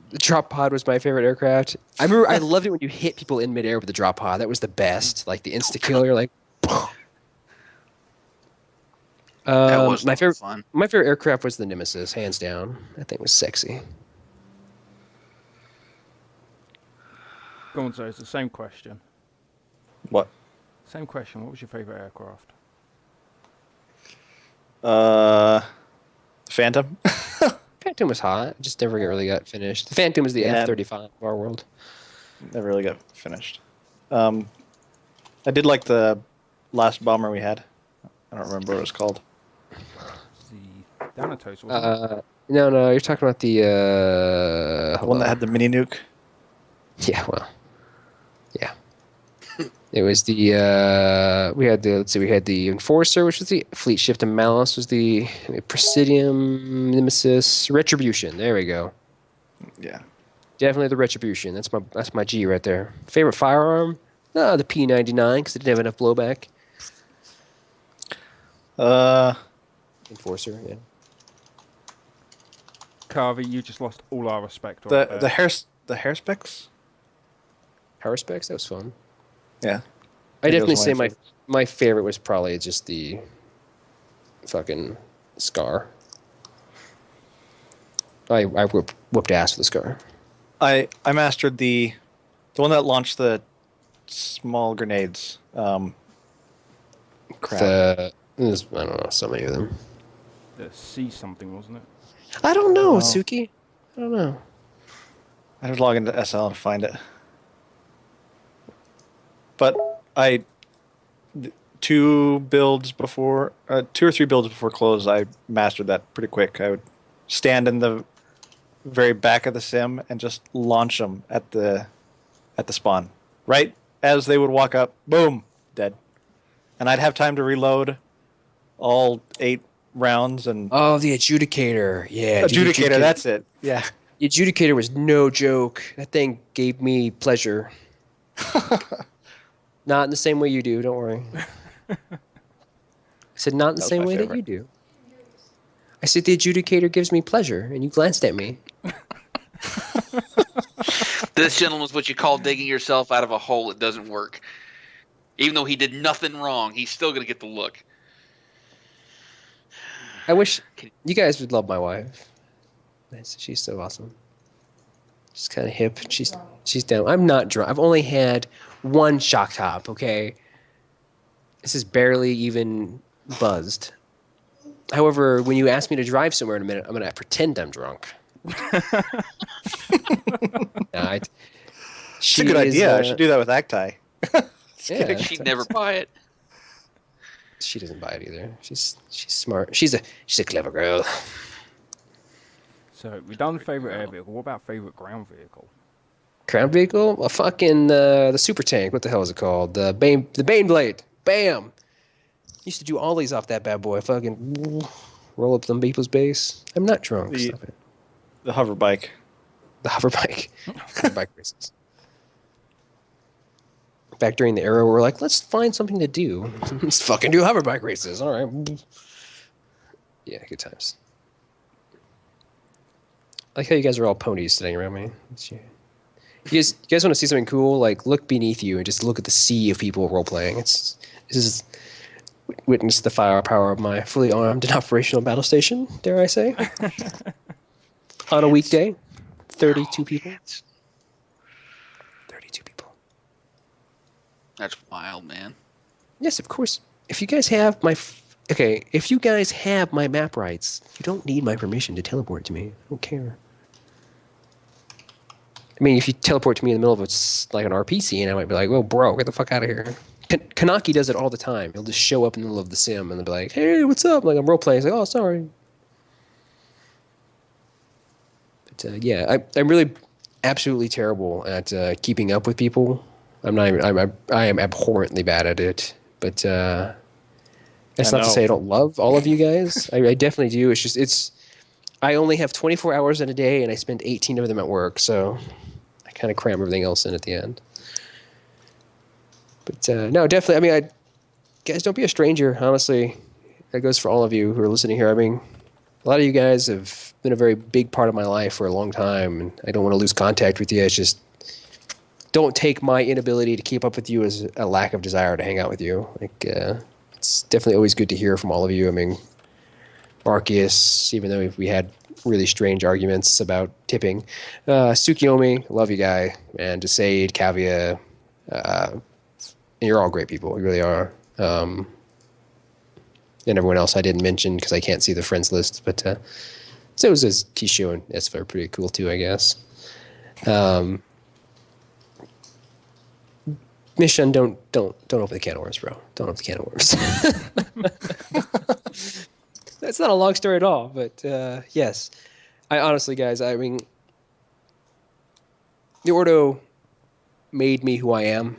The drop pod was my favorite aircraft. I remember I loved it when you hit people in midair with the drop pod. That was the best. Like the insta kill, you're like. That was my favorite. fun. My favorite aircraft was the Nemesis, hands down. That thing was sexy. Gonzo, it's the same question. What? Same question. What was your favorite aircraft? Phantom. Phantom was hot. Just never really got finished. The Phantom was the F-35 of our world. Never really got finished. I did like the last bomber we had. I don't remember what it was called. The Thanatos, wasn't it? No, you're talking about the one that had the mini nuke. Yeah, well, yeah. It was the we had the Enforcer, which was the Fleet Shift, and Malice was the Presidium, Nemesis, Retribution. There we go. Yeah, definitely the Retribution. That's my G right there. Favorite firearm? The P99 because it didn't have enough blowback. Enforcer, yeah. Carvey, you just lost all our respect. The hair specs. Harrispecs, that was fun. Yeah. I definitely say my favorite was probably just the fucking Scar. I whooped ass with the Scar. I mastered the one that launched the small grenades. There's, I don't know, so many of them. The C something, wasn't it? I don't know, Suki. I don't know. I had to log into SL to find it. But two or three builds before close, I mastered that pretty quick. I would stand in the very back of the sim and just launch them at the spawn. Right as they would walk up, boom, dead. And I'd have time to reload all 8 rounds and... Oh, the Adjudicator. Yeah. Adjudicator, that's it. Yeah. The Adjudicator was no joke. That thing gave me pleasure. Not in the same way you do, don't worry. I said not in the same way that you do. I said the Adjudicator gives me pleasure, and you glanced at me. This gentleman's what you call digging yourself out of a hole that doesn't work. Even though he did nothing wrong, he's still going to get the look. I wish you guys would love my wife. She's so awesome. She's kind of hip. She's down. I'm not drunk. I've only had one shock top, okay? This is barely even buzzed. However, when you ask me to drive somewhere in a minute, I'm going to pretend I'm drunk. It's a good idea. I should do that with Actai. Yeah, She'd never buy it. She doesn't buy it either. She's smart. She's a clever girl. So we've done favorite air vehicle. What about favorite ground vehicle? Ground vehicle? A fucking the super tank. What the hell is it called? The Bane Blade. Bam. Used to do ollies off that bad boy. Fucking roll up some people's base. I'm not drunk. Stop it. The hover bike. The hover bike. Hover bike races. Back during the era, we're like, let's find something to do. Let's fucking do hover bike races. All right. Yeah, good times. I like how you guys are all ponies sitting around me. You guys want to see something cool? Like, look beneath you and just look at the sea of people role playing. This is witness the firepower of my fully armed and operational battle station. Dare I say? On a weekday, 32 people. 32 people. That's wild, man. Yes, of course. If you guys have if you guys have my map rights, you don't need my permission to teleport to me. I don't care. I mean, if you teleport to me in the middle of like an RP scene, I might be like, "Well, bro, get the fuck out of here." Kanaki does it all the time. He'll just show up in the middle of the sim and they'll be like, "Hey, what's up?" Like, I'm role playing. He's like, "Oh, sorry." But yeah, I'm really absolutely terrible at keeping up with people. I am abhorrently bad at it. But that's not to say I don't love all of you guys. I definitely do. It's just I only have 24 hours in a day, and I spend 18 of them at work, so I kind of cram everything else in at the end. But no, definitely. I mean, guys, don't be a stranger. Honestly, that goes for all of you who are listening here. I mean, a lot of you guys have been a very big part of my life for a long time, and I don't want to lose contact with you. It's just don't take my inability to keep up with you as a lack of desire to hang out with you. Like, it's definitely always good to hear from all of you. I mean, Marcus, even though we had really strange arguments about tipping. Tsukiyomi, love you guy. And Desaid, Kavia, and you're all great people. You really are. And everyone else I didn't mention because I can't see the friends list. But so was Kisho and Esfa are pretty cool too, I guess. Mission, don't open the can of worms, bro. Don't open the can of worms. That's not a long story at all, but yes. I honestly, guys, I mean, the Ordo made me who I am,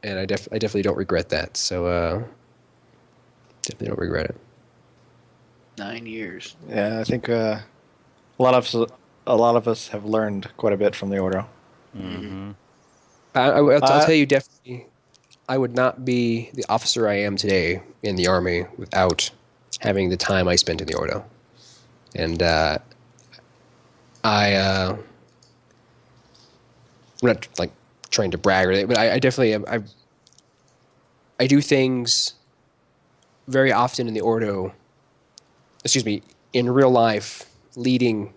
and I definitely don't regret that. So definitely don't regret it. 9 years. Yeah, I think a lot of us have learned quite a bit from the Ordo. Mm-hmm. I'll tell you, definitely, I would not be the officer I am today in the Army without having the time I spent in the Ordo. And I'm not like trying to brag or anything, but I definitely am. I do things very often in the Ordo, in real life, leading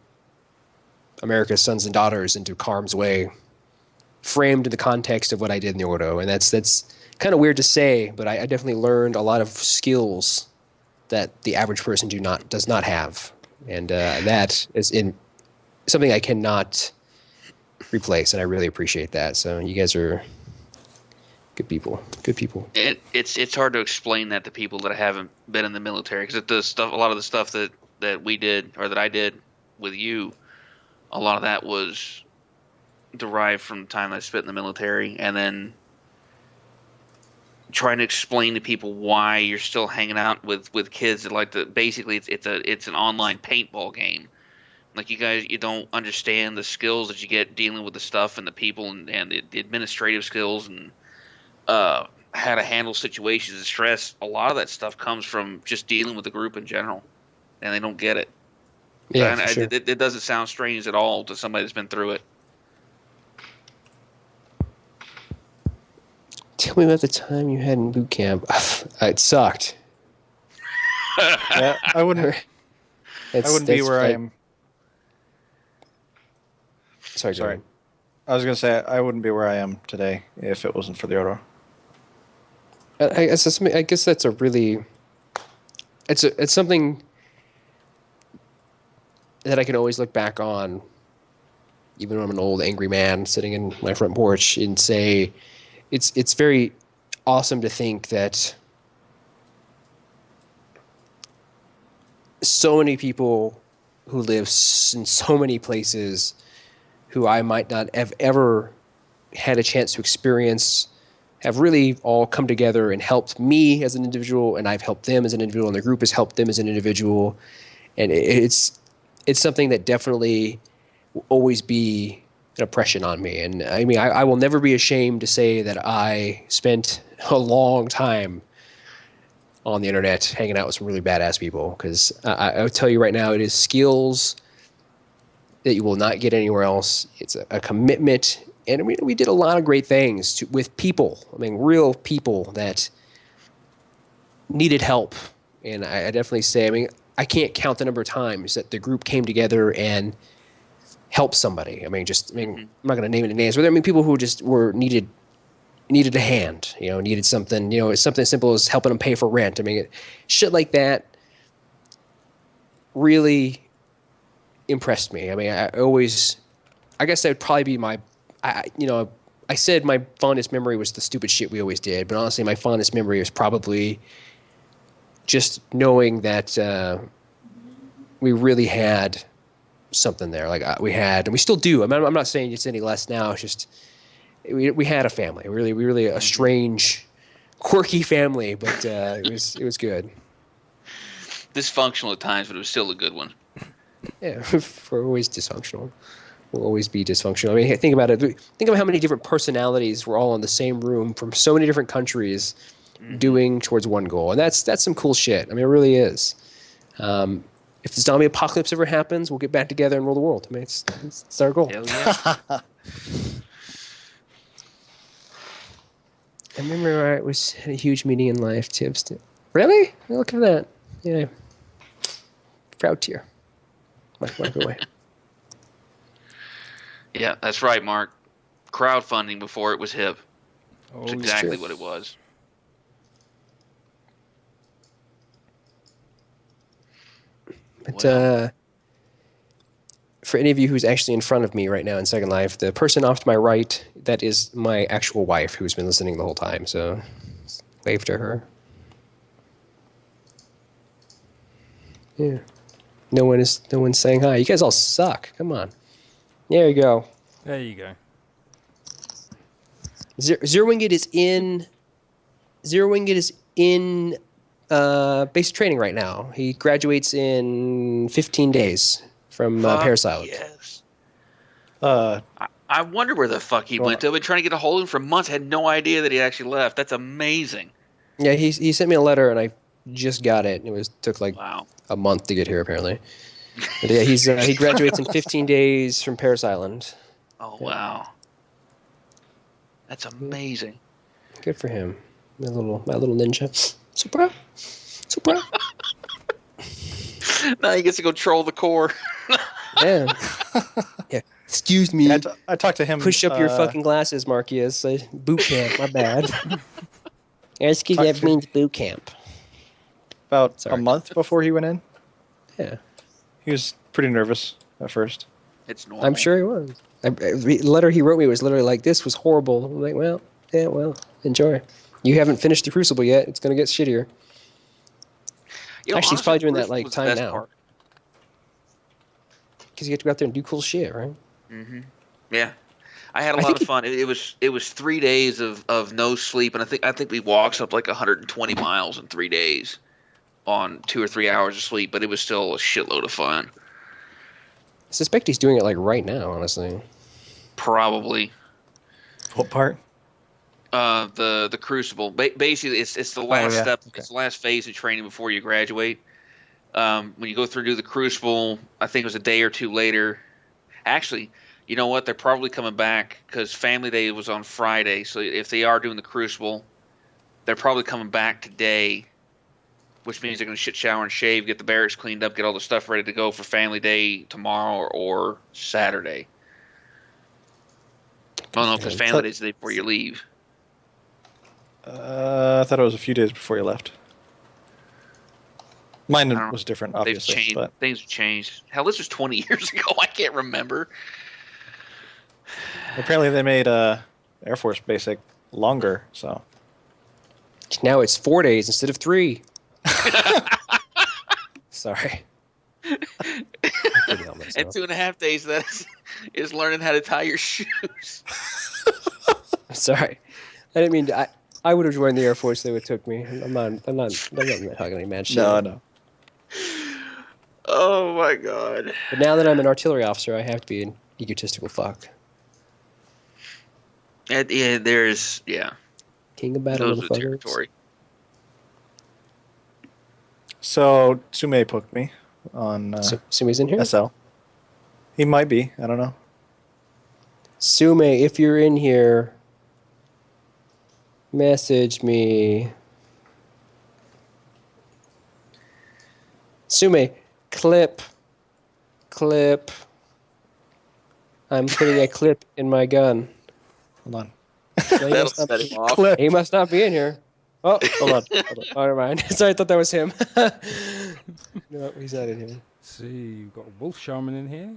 America's sons and daughters into harm's way, framed in the context of what I did in the Ordo. And that's kind of weird to say, but I definitely learned a lot of skills that the average person does not have. And that is something I cannot replace, and I really appreciate that. So you guys are good people. Good people. It's hard to explain that to people that haven't been in the military, because a lot of the stuff that we did or that I did with you, a lot of that was derived from the time I spent in the military, and then trying to explain to people why you're still hanging out with kids that like basically it's an online paintball game. Like, you don't understand the skills that you get dealing with the stuff and the people and the administrative skills and how to handle situations and stress. A lot of that stuff comes from just dealing with the group in general, and they don't get it. Yeah, sure. It doesn't sound strange at all to somebody that's been through it. Tell me about the time you had in boot camp. It sucked. Yeah, I wouldn't be where I am. Sorry. I was going to say I wouldn't be where I am today if it wasn't for the Ordo. I guess that's a really. It's something that I can always look back on, even when I'm an old angry man sitting in my front porch, and say, it's very awesome to think that so many people who live in so many places who I might not have ever had a chance to experience have really all come together and helped me as an individual, and I've helped them as an individual, and the group has helped them as an individual. And it's something that definitely will always be an impression on me. And I mean, I will never be ashamed to say that I spent a long time on the internet hanging out with some really badass people, because I will tell you right now, it is skills that you will not get anywhere else. It's a commitment. And we did a lot of great things with people. I mean, real people that needed help. And I definitely say, I mean, I can't count the number of times that the group came together and helped somebody. I mean, I'm not going to name any names, but I mean, people who just needed a hand, needed something, it's something as simple as helping them pay for rent. I mean, shit like that really impressed me. I mean, I guess that would probably be I said my fondest memory was the stupid shit we always did, but honestly, my fondest memory is probably just knowing that we really had something there. Like we had, and we still do. I mean, I'm not saying it's any less now. It's just we had a family. We really a strange, quirky family, but it was good. Dysfunctional at times, but it was still a good one. Yeah, we're always dysfunctional. We'll always be dysfunctional. I mean, think about it. Think about how many different personalities were all in the same room from so many different countries doing towards one goal. And that's some cool shit. I mean, it really is. If the zombie apocalypse ever happens, we'll get back together and rule the world. I mean, it's our goal. Hell yeah. I remember I was at a huge meeting in life, Tibbs. Really? Look at that. Yeah. Proud tear. Wipe away. Yeah, that's right, Mark. Crowdfunding before it was hip. That's exactly what it was. But for any of you who's actually in front of me right now in Second Life, the person off to my right, that is my actual wife who's been listening the whole time. So wave to her. Yeah. No one's saying hi. You guys all suck. Come on. There you go. There you go. Zerwinged is in basic training right now. He graduates in 15 days from Parasite. Yes. I wonder where the fuck he went to. I've been trying to get a hold of him for months. I had no idea that he actually left. That's amazing. Yeah, he sent me a letter and I just got it. It took like a month to get here apparently. But yeah, he graduates in 15 days from Paris Island. Oh wow, that's amazing. Good for him, my little ninja. So proud. Now he gets to go troll the core. Yeah. Excuse me. Yeah, I talked to him. Push up your fucking glasses, Marcus. Boot camp. My bad. Excuse me. That means boot camp. About a month before he went in. Yeah. He was pretty nervous at first. It's normal. I'm sure he was. The letter he wrote me was literally like, "This was horrible." I'm like, well, enjoy. You haven't finished the Crucible yet. It's going to get shittier. Actually, he's probably doing that like time now. Because you get to go out there and do cool shit, right? Mm-hmm. Yeah. I had a lot of fun. It was 3 days of no sleep, and I think we walked up like 120 miles in 3 days on 2 or 3 hours of sleep, but it was still a shitload of fun. I suspect he's doing it like right now, honestly. Probably. What part? The Crucible. Basically, it's the last step. Okay. It's the last phase of training before you graduate. When you go through and do the Crucible, I think it was a day or two later. Actually, you know what? They're probably coming back because Family Day was on Friday. So if they are doing the Crucible, they're probably coming back today, which means they're going to shit, shower, and shave, get the barracks cleaned up, get all the stuff ready to go for Family Day tomorrow or Saturday. I don't know if it's Family Day today before you leave. I thought it was a few days before you left. Mine was different, obviously. They've changed. But Things have changed. Hell, this was 20 years ago. I can't remember. apparently they made Air Force Basic longer, so... Now it's 4 days instead of 3. Sorry. And 2.5 days, that is learning how to tie your shoes. Sorry. I didn't mean to... I would have joined the Air Force. They would have took me. I'm not talking any mad shit. No. Oh my god. But now that I'm an artillery officer, I have to be an egotistical fuck. Yeah, there's... Yeah. King of battle, Those are the territory. So, Sume poked me on Sume's in here? SL. He might be. I don't know. Sume, if you're in here, message me. Sume, clip. I'm putting a clip in my gun. Hold on. That'll set him off. He must not be in here. Oh, hold on. Oh, never mind. Sorry, I thought that was him. No, he's not in here. Let's see, you've got a Wolf Shaman in here.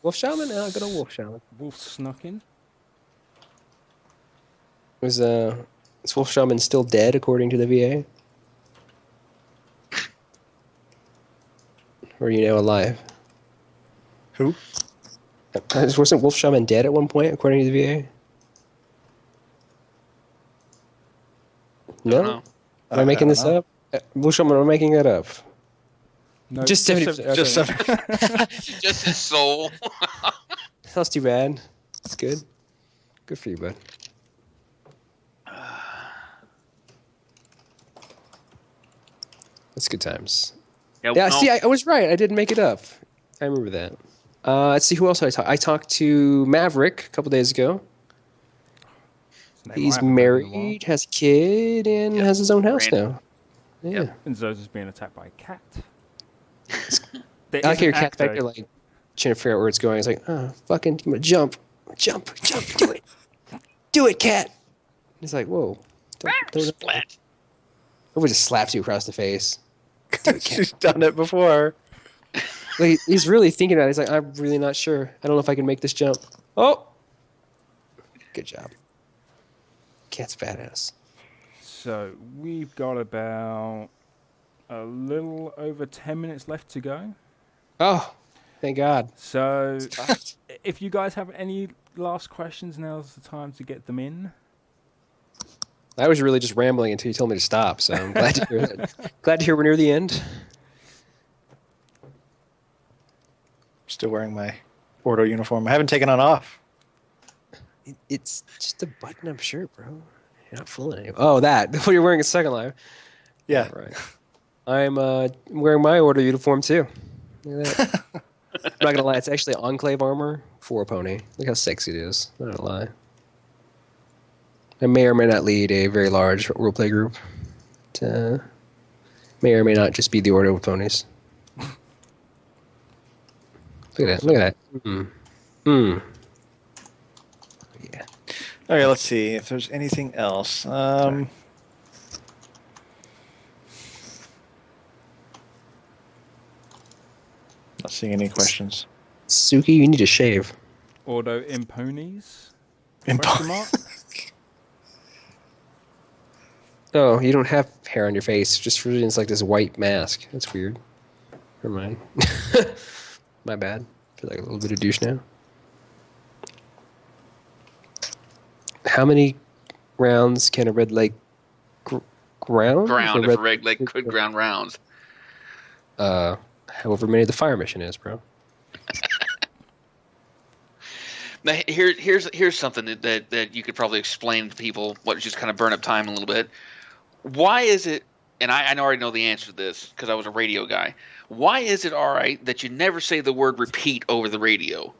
Wolf Shaman? Oh, good old Wolf Shaman. Wolf snuck in. Is Wolf Shaman still dead, according to the VA? Or are you now alive? Who? Wasn't Wolf Shaman dead at one point, according to the VA? No? No. Am I making this up? Wolf Shaman, am I making that up? No, Just 70%. Just Okay. Just his soul. That's too bad. That's good. Good for you, bud. That's good times. Yeah, no. see, I was right. I didn't make it up. I remember that. Let's see, who else I talked. I talked to Maverick a couple days ago. He's married, has a kid, and has his own house now. Yeah. Yep. And Zoz is being attacked by a cat. I like your cat back there, like, trying to figure out where it's going. It's like, oh, fucking, I'm gonna jump, do it. Do it, cat. He's like, whoa. Splat. Everybody just slaps you across the face. Do it, cat. She's done it before. Like, he's really thinking about it. He's like, I'm really not sure. I don't know if I can make this jump. Oh! Good job. Cat's badass. So we've got about a little over 10 minutes left to go. Oh, thank God. So if you guys have any last questions, now's the time to get them in. I was really just rambling until you told me to stop, so I'm glad to hear that. Glad to hear we're near the end. Still wearing my Ordo uniform. I haven't taken it off. It's just a button-up shirt, bro. You're not fooling anyone. Oh, that. What you're wearing a Second Life. Yeah. Right. I'm wearing my Ordo uniform, too. Look at that. I'm not going to lie. It's actually Enclave armor for a pony. Look how sexy it is. I'm not going to lie. I may or may not lead a very large roleplay group. It, may or may not just be the Ordo ponies. Look at that. Look at that. Yeah. All right, let's see if there's anything else. Not seeing any questions. Suki, you need to shave. Ordo imponies? Question mark? Oh, you don't have hair on your face. Just for it's like this white mask. That's weird. Never mind. My bad. I feel like a little bit of douche now. How many rounds can a red leg ground? Ground, if a red leg could ground rounds. However many the fire mission is, bro. Now, here's something that you could probably explain to people, what just kind of burn up time a little bit. Why is it, and I already know the answer to this because I was a radio guy, why is it all right that you never say the word repeat over the radio?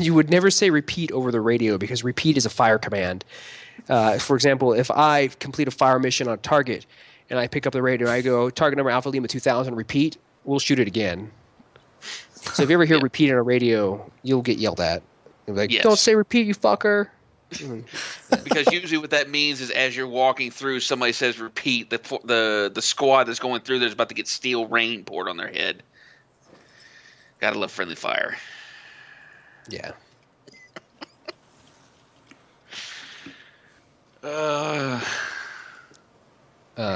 You would never say repeat over the radio because repeat is a fire command. For example, if I complete a fire mission on target and I pick up the radio and I go, target number Alpha Lima 2000, repeat, we'll shoot it again. So if you ever hear repeat on a radio, you'll get yelled at. You'll be like, Yes. don't say repeat, you fucker. Because usually what that means is as you're walking through, somebody says repeat. The squad that's going through there's about to get steel rain poured on their head. Gotta love friendly fire. Yeah.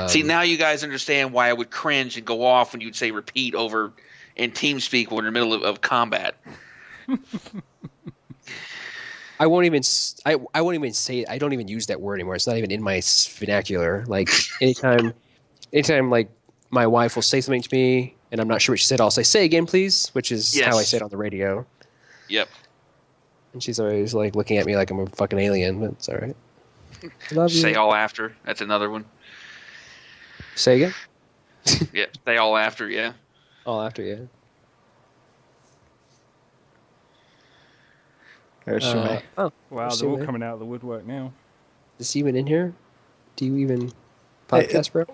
See, now you guys understand why I would cringe and go off when you'd say repeat over in TeamSpeak when we're in the middle of combat. I won't even say it. I don't even use that word anymore. It's not even in my vernacular. Like anytime like my wife will say something to me and I'm not sure what she said, I'll say again, please, which is how I say it on the radio. Yep. And she's always like looking at me like I'm a fucking alien, but it's all right. Love you. Say all after. That's another one. Say again? Yeah, say all after, yeah. All after, yeah. There's Shumei. Oh, Wow, they're all coming out of the woodwork now. Is he even in here? Do you even podcast, bro?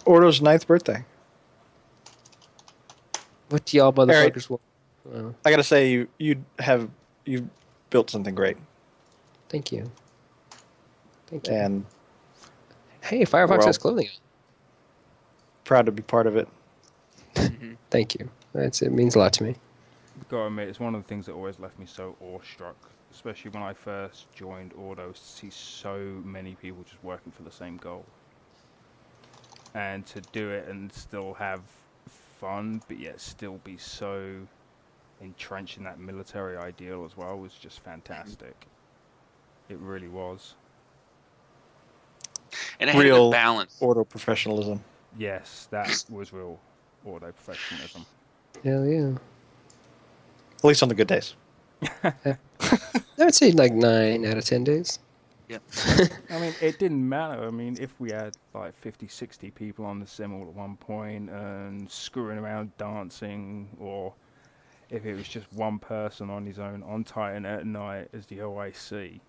Ordo's 9th birthday. What do y'all motherfuckers want? I gotta say, you built something great. Thank you. Thank you. And hey, Firefox has clothing. Proud to be part of it. Thank you. It means a lot to me. Gotta admit, it's one of the things that always left me so awestruck, especially when I first joined Ordo, to see so many people just working for the same goal. And to do it and still have fun, but yet still be so entrenched in that military ideal as well was just fantastic. It really was. And it had a Real good balance. Ordo professionalism. Yes, that was real Ordo professionalism. Hell yeah. At least on the good days. I would say like 9 out of 10 days. Yep. I mean, it didn't matter. I mean, if we had like 50, 60 people on the sim all at one point and screwing around dancing, or if it was just one person on his own on Titan at night as the OIC.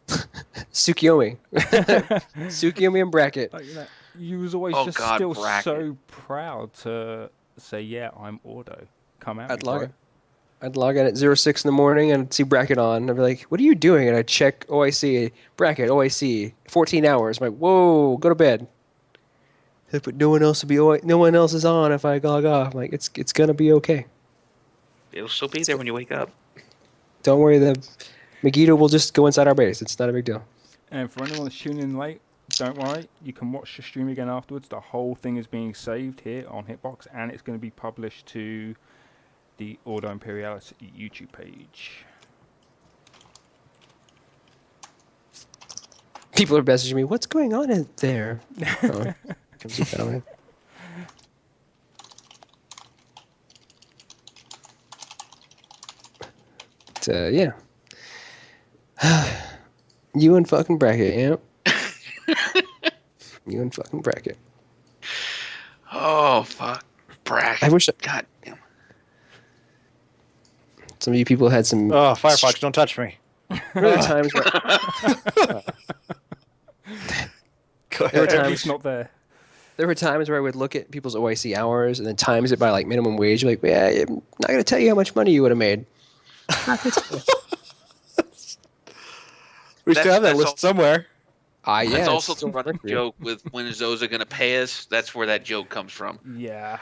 Tsukiyomi. Tsukiyomi and Bracket. Like, you was always Bracket. so proud to say, yeah, I'm Ordo. Come out. I'd log in at 06 in the morning and see Bracket on. I'd be like, what are you doing? And I'd check OIC, Bracket, OIC, 14 hours. I'm like, whoa, go to bed. But no one else is on if I log off. I'm like, it's going to be okay. It'll still be there when you wake up. Don't worry, the Megiddo will just go inside our base. It's not a big deal. And for anyone that's tuning in late, don't worry. You can watch the stream again afterwards. The whole thing is being saved here on Hitbox, and it's going to be published to the Ordo imperialis YouTube page. People are messaging me, what's going on in there? Oh, comes the family. But, yeah. You and fucking Bracket, yeah. You and fucking Bracket. Oh, fuck. Bracket. I wish God damn. some of you people had some... Oh, Firefox, don't touch me. There were times where... Go There were ahead. At times- least not there. There were times where I would look at people's OIC hours and then times it by like minimum wage. Like, yeah, I'm not going to tell you how much money you would have made. We still have that That's list all- somewhere. Yeah, That's it's also the still running record. joke with when is Zoza going to pay us? That's where that joke comes from. Yeah.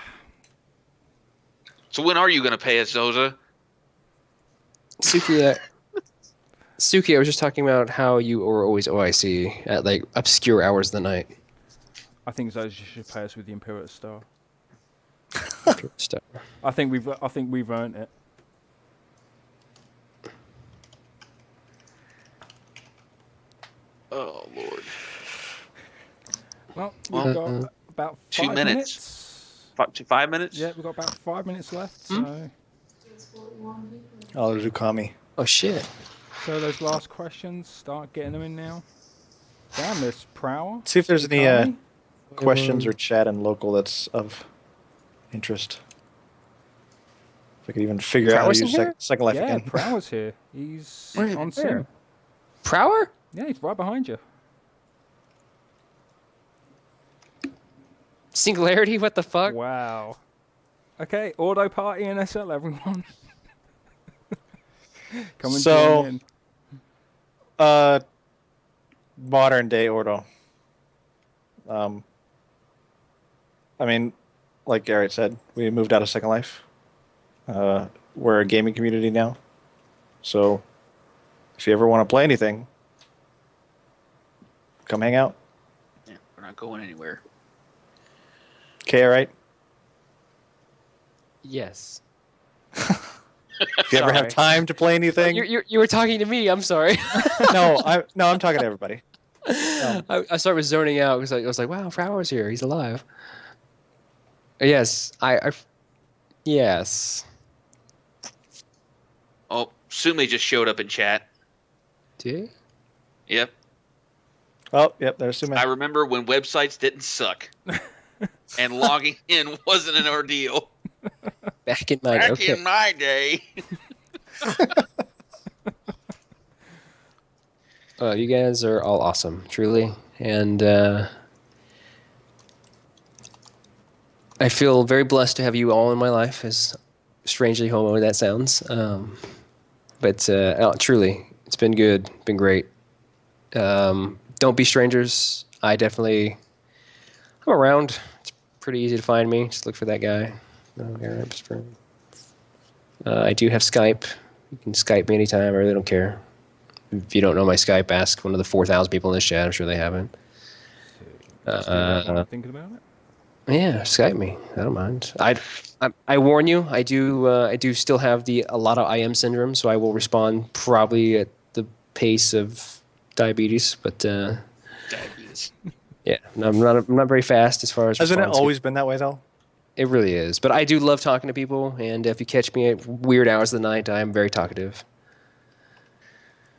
So when are you going to pay us, Zoza? Suki, I was just talking about how you were always OIC at like obscure hours of the night. I think Zoja should pay us with the Imperial Star. Stuff. I think we've earned it. Oh, Lord. Well, we've got about 2 5 minutes. 5 minutes? Yeah, we've got about 5 minutes left. So Oh, Zukami. Oh shit! those last questions, start getting them in now. Damn, this Prower. See if there's any Tommy? questions or chat in local that's of interest. If I could even figure out how to use Second Life yeah, again. Prower's here. He's on Sim. Where? Prower? Yeah, he's right behind you. Singularity? What the fuck? Wow. Okay, Ordo Party in SL, everyone. Come and join in. Modern day Ordo. I mean, like Garrett said, we moved out of Second Life. We're a gaming community now. So, if you ever want to play anything, come hang out. Yeah, we're not going anywhere. Okay, all right? Yes. If you ever have time to play anything... You were talking to me. I'm sorry. No, I'm talking to everybody. I started zoning out because I was like, wow, Prower's here. He's alive. Yes. Yes. Oh, Sume just showed up in chat. Did he? Yep. Oh, yep, there's Sume. I remember when websites didn't suck. And logging in wasn't an ordeal. Back in my day. You guys are all awesome, truly. And I feel very blessed to have you all in my life, as strangely homo that sounds. But truly, it's been good, been great. Don't be strangers. I'm around. It's pretty easy to find me. Just look for that guy. I do have Skype. You can Skype me anytime. I really don't care. If you don't know my Skype, ask one of the 4,000 people in this chat. I'm sure they haven't. Thinking about it? Yeah, Skype me. I don't mind. I warn you. I do still have a lot of IM syndrome, so I will respond probably at the pace of diabetes. But Diabetes. Yeah, no, I'm not very fast as far as. Hasn't it always been that way though? It really is. But I do love talking to people, and if you catch me at weird hours of the night, I am very talkative.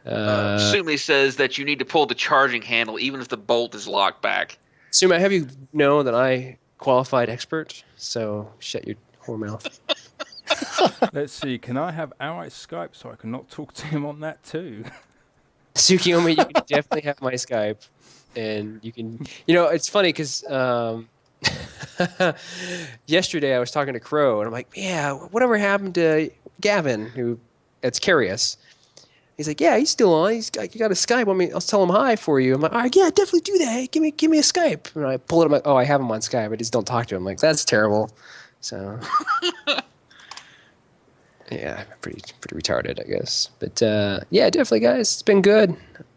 Sumi says that you need to pull the charging handle even if the bolt is locked back. Sumi, I have you know that I qualified expert, so shut your whore mouth. Let's see. Can I have outright Skype so I can not talk to him on that too? Tsukiyomi, you can definitely have my Skype, and you can. You know, it's funny because yesterday I was talking to Crow, and I'm like, "Yeah, whatever happened to Gavin? It's Carius." He's like, "Yeah, he's still on. You got a Skype. I'll tell him hi for you." I'm like, "All right, yeah, definitely do that. Hey, give me a Skype." And I pull it up. I'm like, "Oh, I have him on Skype. I just don't talk to him." I'm like, that's terrible. So, yeah, pretty retarded, I guess. But yeah, definitely, guys. It's been good.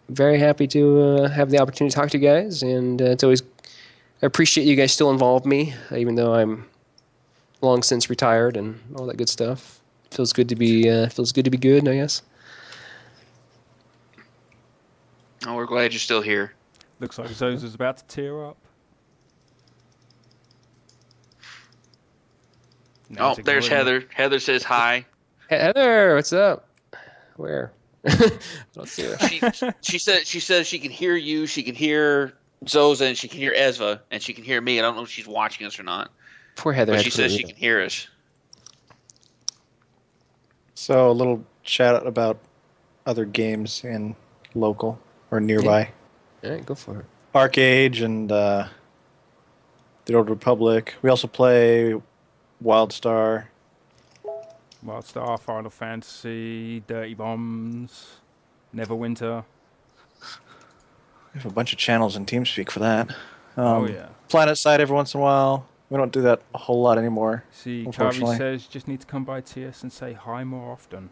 Very happy to have the opportunity to talk to you guys, and it's always. I appreciate you guys still involve me, even though I'm long since retired and all that good stuff. Feels good to be good, I guess. Oh, we're glad you're still here. Looks like Zoza's about to tear up. No, there's Heather. Heather says hi. Hey, Heather, what's up? Where? I don't see her. She says she can hear you, she can hear Zoza, and she can hear Ezva, and she can hear me. I don't know if she's watching us or not. Poor Heather. But she says she can hear us. So a little chat about other games in local or nearby. Yeah. All right, go for it. Arcade and the Old Republic. We also play WildStar. WildStar, Final Fantasy, Dirty Bombs, Neverwinter. We have a bunch of channels in TeamSpeak for that. Oh yeah. PlanetSide every once in a while. We don't do that a whole lot anymore. See, Kavi says just need to come by TS and say hi more often.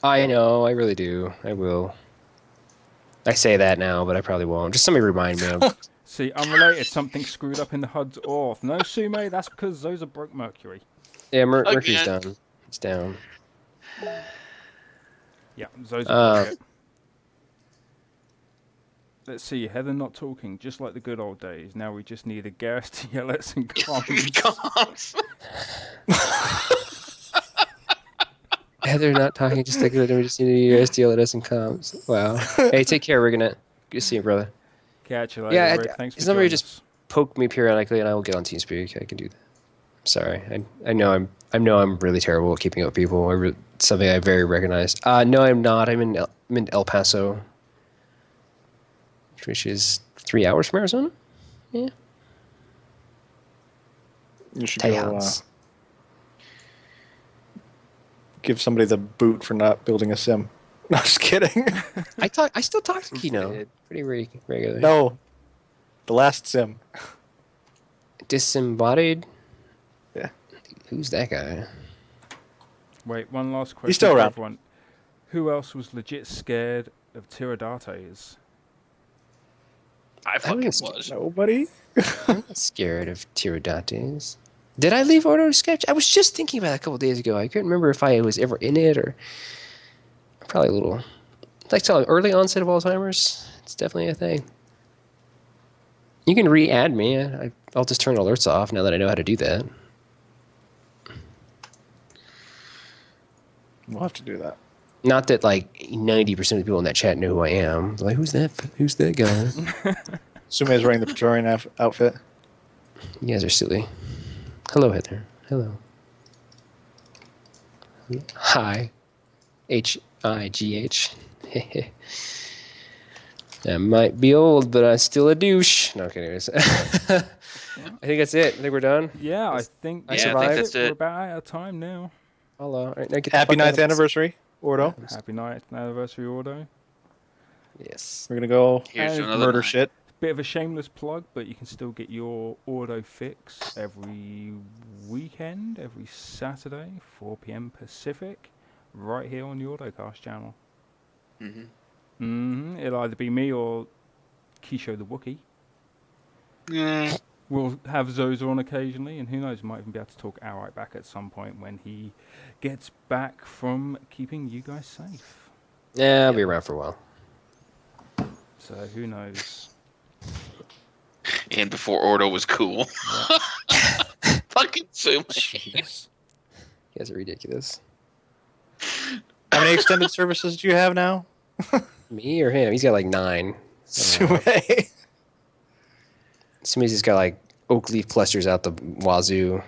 I know, I really do. I will. I say that now, but I probably won't. Just somebody remind me of. See, unrelated, something screwed up in the HUD's auth. No, Sume, that's because Zoza broke Mercury. Yeah, Mercury's done. It's down. Yeah, Zoza broke it. Let's see, Heather not talking, just like the good old days. Now we just need a Gareth to yell at some comms. Heather not talking, just like we just need a USDL at us and comms. Wow. Hey, take care. We're gonna good to see you, brother. Catch you later. Yeah, Rick. Thanks for somebody joining just poke me periodically, and I will get on TeamSpeak. I can do that. Sorry, I know I'm really terrible at keeping up with people. Something I very recognize. No, I'm not. I'm in El Paso, which is 3 hours from Arizona. Yeah. You should Tejas. go give somebody the boot for not building a sim. No, just kidding. I still talk to Kino pretty regularly. No, the last sim. Disembodied. Yeah. Who's that guy? Wait, one last question He's still for around. everyone. Who else was legit scared of pterodates? I fucking was- was. Nobody. I'm not scared of pterodactyls. Did I leave Ordo sketch? I was just thinking about it a couple days ago. I couldn't remember if I was ever in it or probably a little. Like early onset of Alzheimer's. It's definitely a thing. You can re-add me. I'll just turn alerts off now that I know how to do that. We'll have to do that. Not that like 90% of the people in that chat know who I am. Like, who's that? Who's that guy? Sume is wearing the Praetorian outfit. You guys are silly. Hello, Heather. Hello. Hi. H-I-G-H. I might be old, but I'm still a douche. No, okay, anyways. I think that's it. I think we're done. Yeah, I think I survived. that's We're it. about out of time now. Hello. All right, now get the Happy fuck out 9th of this. anniversary, Ordo. Happy 9th anniversary, Ordo. Yes. We're gonna go Here's to And another murder night. shit. Bit of a shameless plug, but you can still get your Ordo fix every weekend, every Saturday, 4 p.m. Pacific, right here on the Ordocast channel. It'll either be me or Kisho the Wookiee. Yeah. We'll have Zoza on occasionally, and who knows, might even be able to talk outright back at some point when he gets back from keeping you guys safe. Yeah, I'll be around for a while. So who knows? And before Ordo was cool. Fucking Sume. Jeez. You guys are ridiculous. How many extended services do you have now? Me or him? He's got like 9. Sume. Somebody's just got like oak leaf clusters out the wazoo.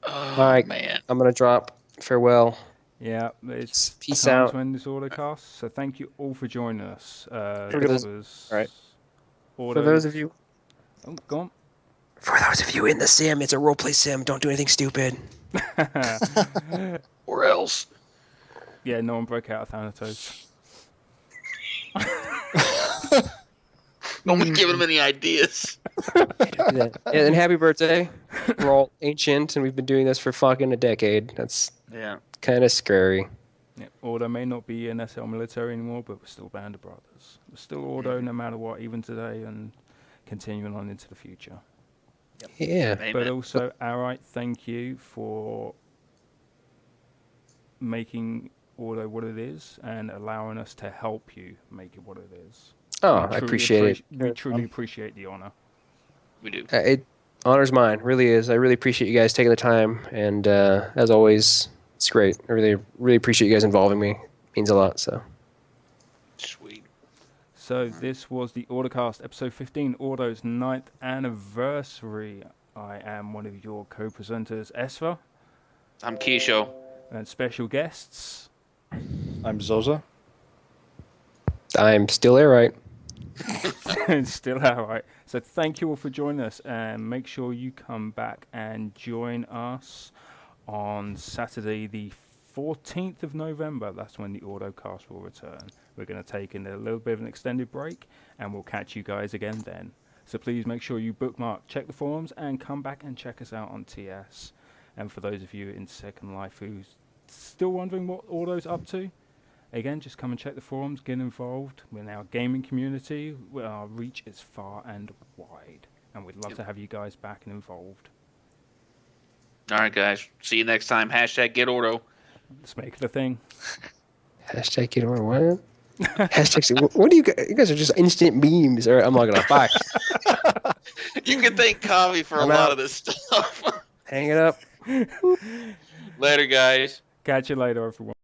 Oh, All right, man. I'm gonna drop. Farewell. Yeah, it's Peace time out. to end this Ordocast. So thank you all for joining us. For This those- was all right. For those of you, Oh, go on. for those of you in the sim, it's a roleplay sim. Don't do anything stupid. Or else. Yeah, no one broke out of Thanatos. Don't be giving him any ideas. Yeah, and happy birthday. We're all ancient, and we've been doing this for fucking a decade. That's Yeah. kind of scary. Yeah, Ordo may not be in SL military anymore, but we're still Band of Brothers. We're still Ordo no matter what, even today, and continuing on into the future. Yeah. Amen. But also, outright thank you for making Ordo what it is and allowing us to help you make it what it is. Oh, We I truly appreciate it. We truly appreciate the honor. We do. It honors mine, really is. I really appreciate you guys taking the time, and as always, it's great. I really appreciate you guys involving me. It means a lot. So Sweet. So this was the Ordocast, episode 15, Ordo's 9th anniversary. I am one of your co-presenters, Esfa, I'm Keisho. and special guests. I'm Zoza. I'm still there, right? It's still alright. So thank you all for joining us, and make sure you come back and join us on Saturday the 14th of November. That's when the Ordocast will return. We're going to take in a little bit of an extended break, and we'll catch you guys again then. So please make sure you bookmark, check the forums, and come back and check us out on TS. And for those of you in Second Life who's still wondering what Ordo's up to, again, just come and check the forums, get involved. We're now a gaming community. Our reach is far and wide, and we'd love to have you guys back and involved. All right, guys. See you next time. Hashtag get Ordo. Let's make it a thing. Hashtag get over what? Hashtag. What do you guys? You guys are just instant memes. All right, I'm logging off. Bye. You can thank Kavi for I'm a lot out. of this stuff. Hang it up. Later, guys. Catch you later, everyone.